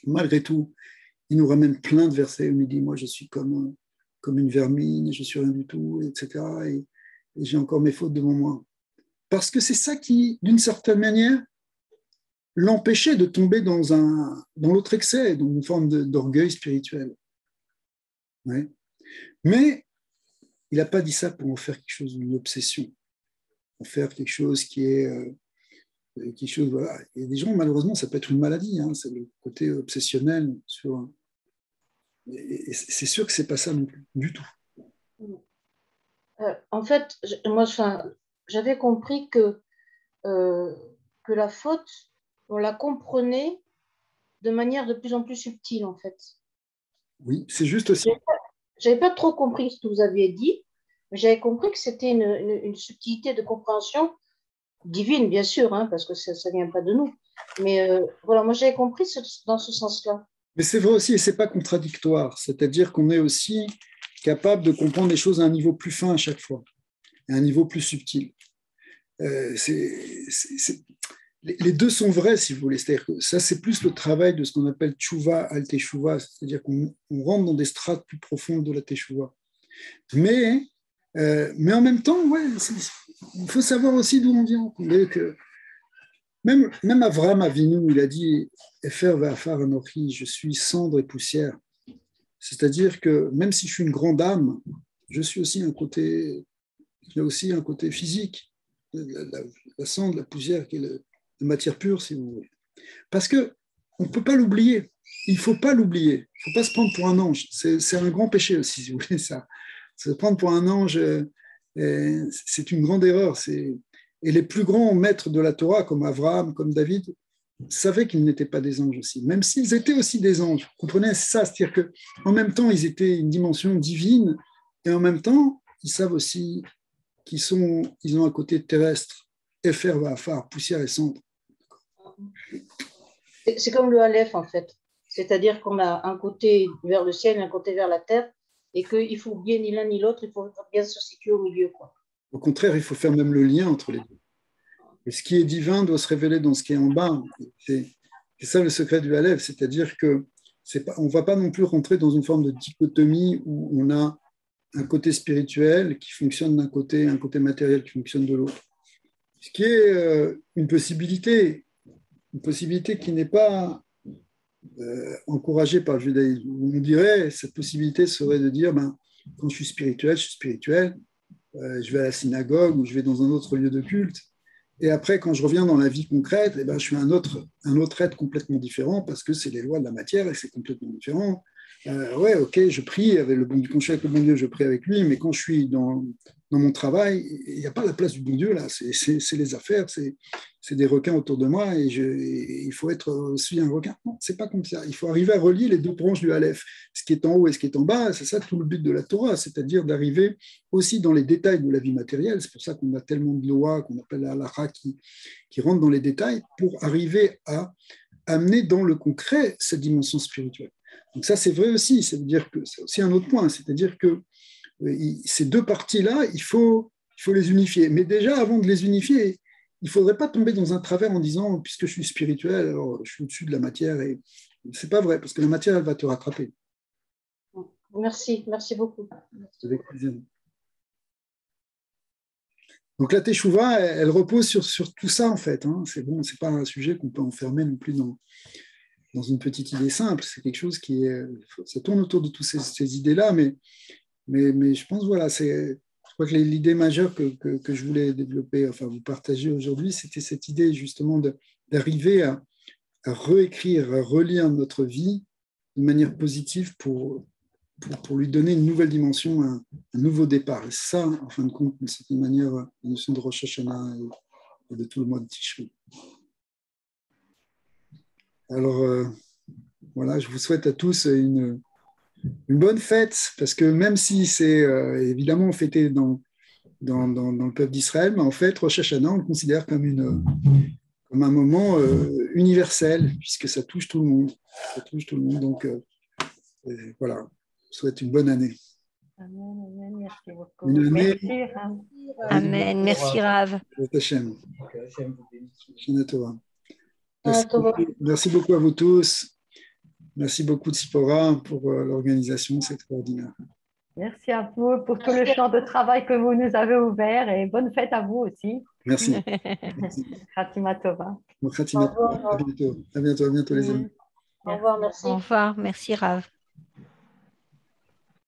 Malgré tout, il nous ramène plein de versets où il dit, moi je suis comme une vermine, je suis rien du tout, etc. Et j'ai encore mes fautes devant moi. Parce que c'est ça qui, d'une certaine manière, l'empêchait de tomber dans l'autre excès, dans une forme d'orgueil spirituel. Ouais. Mais il n'a pas dit ça pour en faire quelque chose d'une obsession, pour faire quelque chose qui est quelque chose. Voilà. Il y a des gens, malheureusement, ça peut être une maladie, hein, c'est le côté obsessionnel. Et c'est sûr que c'est pas ça non plus, du tout. En fait, moi, j'avais compris que la faute, on la comprenait de manière de plus en plus subtile, en fait. Oui, c'est juste aussi. J'avais pas trop compris ce que vous aviez dit, mais j'avais compris que c'était une subtilité de compréhension divine, bien sûr, hein, parce que ça ne vient pas de nous. Mais voilà, moi j'avais compris dans ce sens-là. Mais c'est vrai aussi, et c'est pas contradictoire. C'est-à-dire qu'on est aussi capable de comprendre les choses à un niveau plus fin à chaque fois, à un niveau plus subtil. Les deux sont vrais, si vous voulez. C'est-à-dire que ça, c'est plus le travail de ce qu'on appelle tchouva al-teshuva, c'est-à-dire qu'on rentre dans des strates plus profondes de la teshuva. Mais en même temps, ouais, il faut savoir aussi d'où on vient. Que même Avraham Avinu, il a dit « Efer ve'afar anochi » je suis cendre et poussière. C'est-à-dire que même si je suis une grande âme, j'ai aussi un côté physique, la cendre, la poussière, qui est la matière pure, si vous voulez. Parce qu'on ne peut pas l'oublier. Il ne faut pas l'oublier. Il ne faut pas se prendre pour un ange. C'est un grand péché aussi, si vous voulez, ça. Se prendre pour un ange, c'est une grande erreur. Et les plus grands maîtres de la Torah, comme Abraham, comme David, savaient qu'ils n'étaient pas des anges aussi, même s'ils étaient aussi des anges. Vous comprenez ça? C'est-à-dire qu'en même temps, ils étaient une dimension divine, et en même temps, ils savent aussi qu'ils ont un côté terrestre, Efer va'afar, poussière et cendre. C'est comme le Aleph, en fait. C'est-à-dire qu'on a un côté vers le ciel et un côté vers la terre, et qu'il ne faut bien ni l'un ni l'autre, il faut bien se situer au milieu, quoi. Au contraire, il faut faire même le lien entre les deux. Et ce qui est divin doit se révéler dans ce qui est en bas. C'est ça le secret du Aleph, c'est-à-dire qu'on ne va pas non plus rentrer dans une forme de dichotomie où on a un côté spirituel qui fonctionne d'un côté, un côté matériel qui fonctionne de l'autre. Ce qui est une possibilité qui n'est pas encouragée par le judaïsme. On dirait, cette possibilité serait de dire, quand je suis spirituel, je vais à la synagogue ou je vais dans un autre lieu de culte. Et après, quand je reviens dans la vie concrète, je suis un autre être complètement différent parce que c'est les lois de la matière et c'est complètement différent. Ouais, ok, je prie avec quand je suis avec le bon Dieu, je prie avec lui, mais quand je suis dans mon travail, il n'y a pas la place du bon Dieu là. C'est les affaires, c'est des requins autour de moi et il faut être aussi un requin. Non, c'est pas comme ça. Il faut arriver à relier les deux branches du Aleph, ce qui est en haut et ce qui est en bas. C'est ça tout le but de la Torah, c'est-à-dire d'arriver aussi dans les détails de la vie matérielle. C'est pour ça qu'on a tellement de lois qu'on appelle la halakha qui rentrent dans les détails pour arriver à amener dans le concret cette dimension spirituelle. Donc ça, c'est vrai aussi. Ça veut dire que c'est aussi un autre point, c'est-à-dire que ces deux parties-là, il faut les unifier. Mais déjà, avant de les unifier, il ne faudrait pas tomber dans un travers en disant, puisque je suis spirituel, alors je suis au-dessus de la matière. Et ce n'est pas vrai, parce que la matière, elle va te rattraper. Merci beaucoup. Avec plaisir. Donc la teshuva, elle repose sur tout ça, en fait. Hein. C'est bon, ce n'est pas un sujet qu'on peut enfermer non plus dans une petite idée simple. C'est quelque chose ça tourne autour de toutes ces idées-là, mais je pense, voilà, je crois que l'idée majeure que je voulais développer, enfin vous partager aujourd'hui, c'était cette idée justement d'arriver à réécrire, à relire notre vie de manière positive pour lui donner une nouvelle dimension, un nouveau départ. Et ça, en fin de compte, d'une certaine manière, la notion de Rosh Hashanah et de tout le mois de Tishri. Alors, voilà, je vous souhaite à tous une bonne fête, parce que même si c'est évidemment fêté dans dans le peuple d'Israël, mais en fait, Rosh Hashanah, on le considère comme un moment universel, puisque ça touche tout le monde. Ça touche tout le monde. Donc, voilà, je souhaite une bonne année. Amen, merci beaucoup. Une année. Merci, Rav. Amen. Merci, Rav. Hashem. Shana Tova. Shana Tova. Merci beaucoup à vous tous. Merci beaucoup, Tzipora, pour l'organisation, c'est extraordinaire. Merci à vous pour tout le champ de travail que vous nous avez ouvert et bonne fête à vous aussi. Merci. Khatima Tova. À bientôt. À bientôt les amis. Au revoir, merci. Au revoir. Merci, Rav.